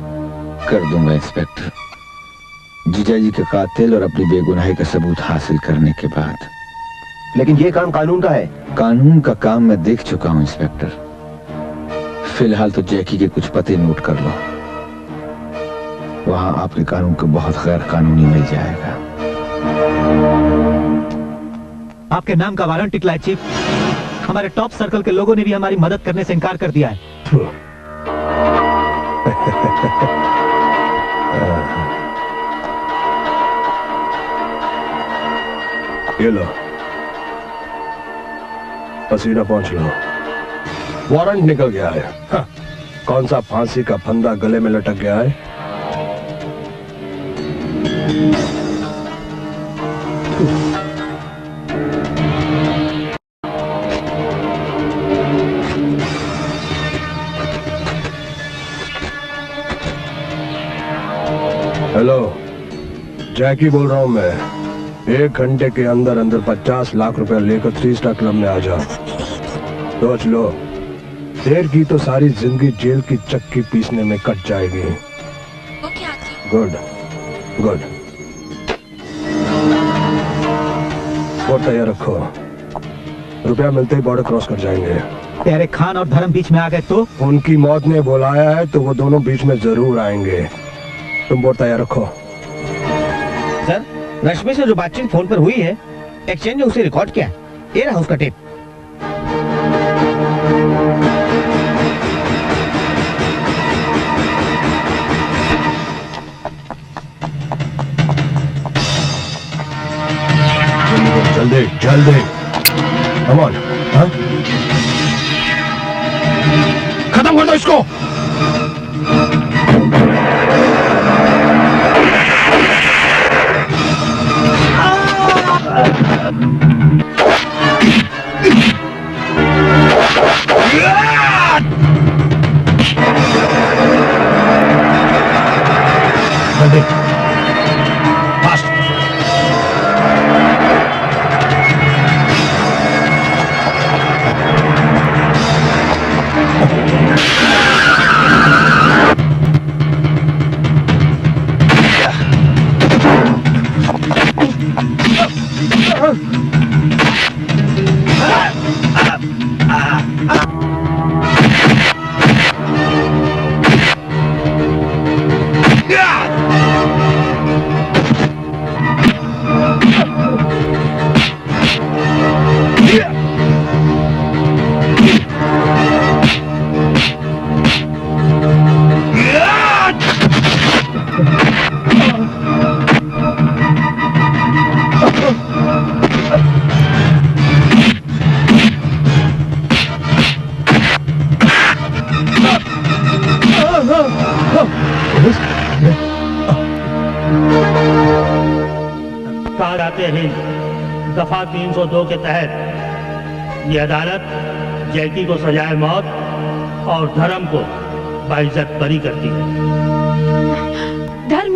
कर दूंगा इंस्पेक्टर, जीजा जी के कातिल और अपनी बेगुनाही का सबूत हासिल करने के बाद। लेकिन ये काम कानून का है। कानून का काम मैं देख चुका हूँ इंस्पेक्टर। फिलहाल तो जैकी के कुछ पते नोट कर लो, वहां आपके कानून को बहुत गैर कानूनी मिल जाएगा। आपके नाम का वारंट निकला है चीफ। हमारे टॉप सर्कल के लोगों ने भी हमारी मदद करने से इनकार कर दिया है। ये लो, पसीना पहुंच लो। वारंट निकल गया है। हाँ, कौन सा फांसी का फंदा गले में लटक गया है? हेलो, जैकी बोल रहा हूं मैं। 1 घंटे के अंदर अंदर 50 लाख रुपए लेकर 3 स्टार क्लब में आ जाओ। सोच लो, देर की तो सारी जिंदगी जेल की चक्की पीसने में कट जाएगी। गुड गुड, और तैयार रखो, रुपया मिलते ही बॉर्डर क्रॉस कर जाएंगे। प्यारे खान और धर्म बीच में आ गए तो? उनकी मौत ने बुलाया है तो वो दोनों बीच में जरूर आएंगे। तुम बोर्ड तैयार रखो। सर, रश्मि से जो बातचीत फोन पर हुई है, एक्सचेंज ने उसे रिकॉर्ड किया। ये रहा उसका टेप। जल्दी जल्दी, कम ऑन। हाँ, खत्म कर दो इसको। जल्दी, फास्ट। हिंद दफा 302 के तहत ये अदालत जैकी को सजाए मौत और धर्म को बाइज्जत बरी करती है। धर्म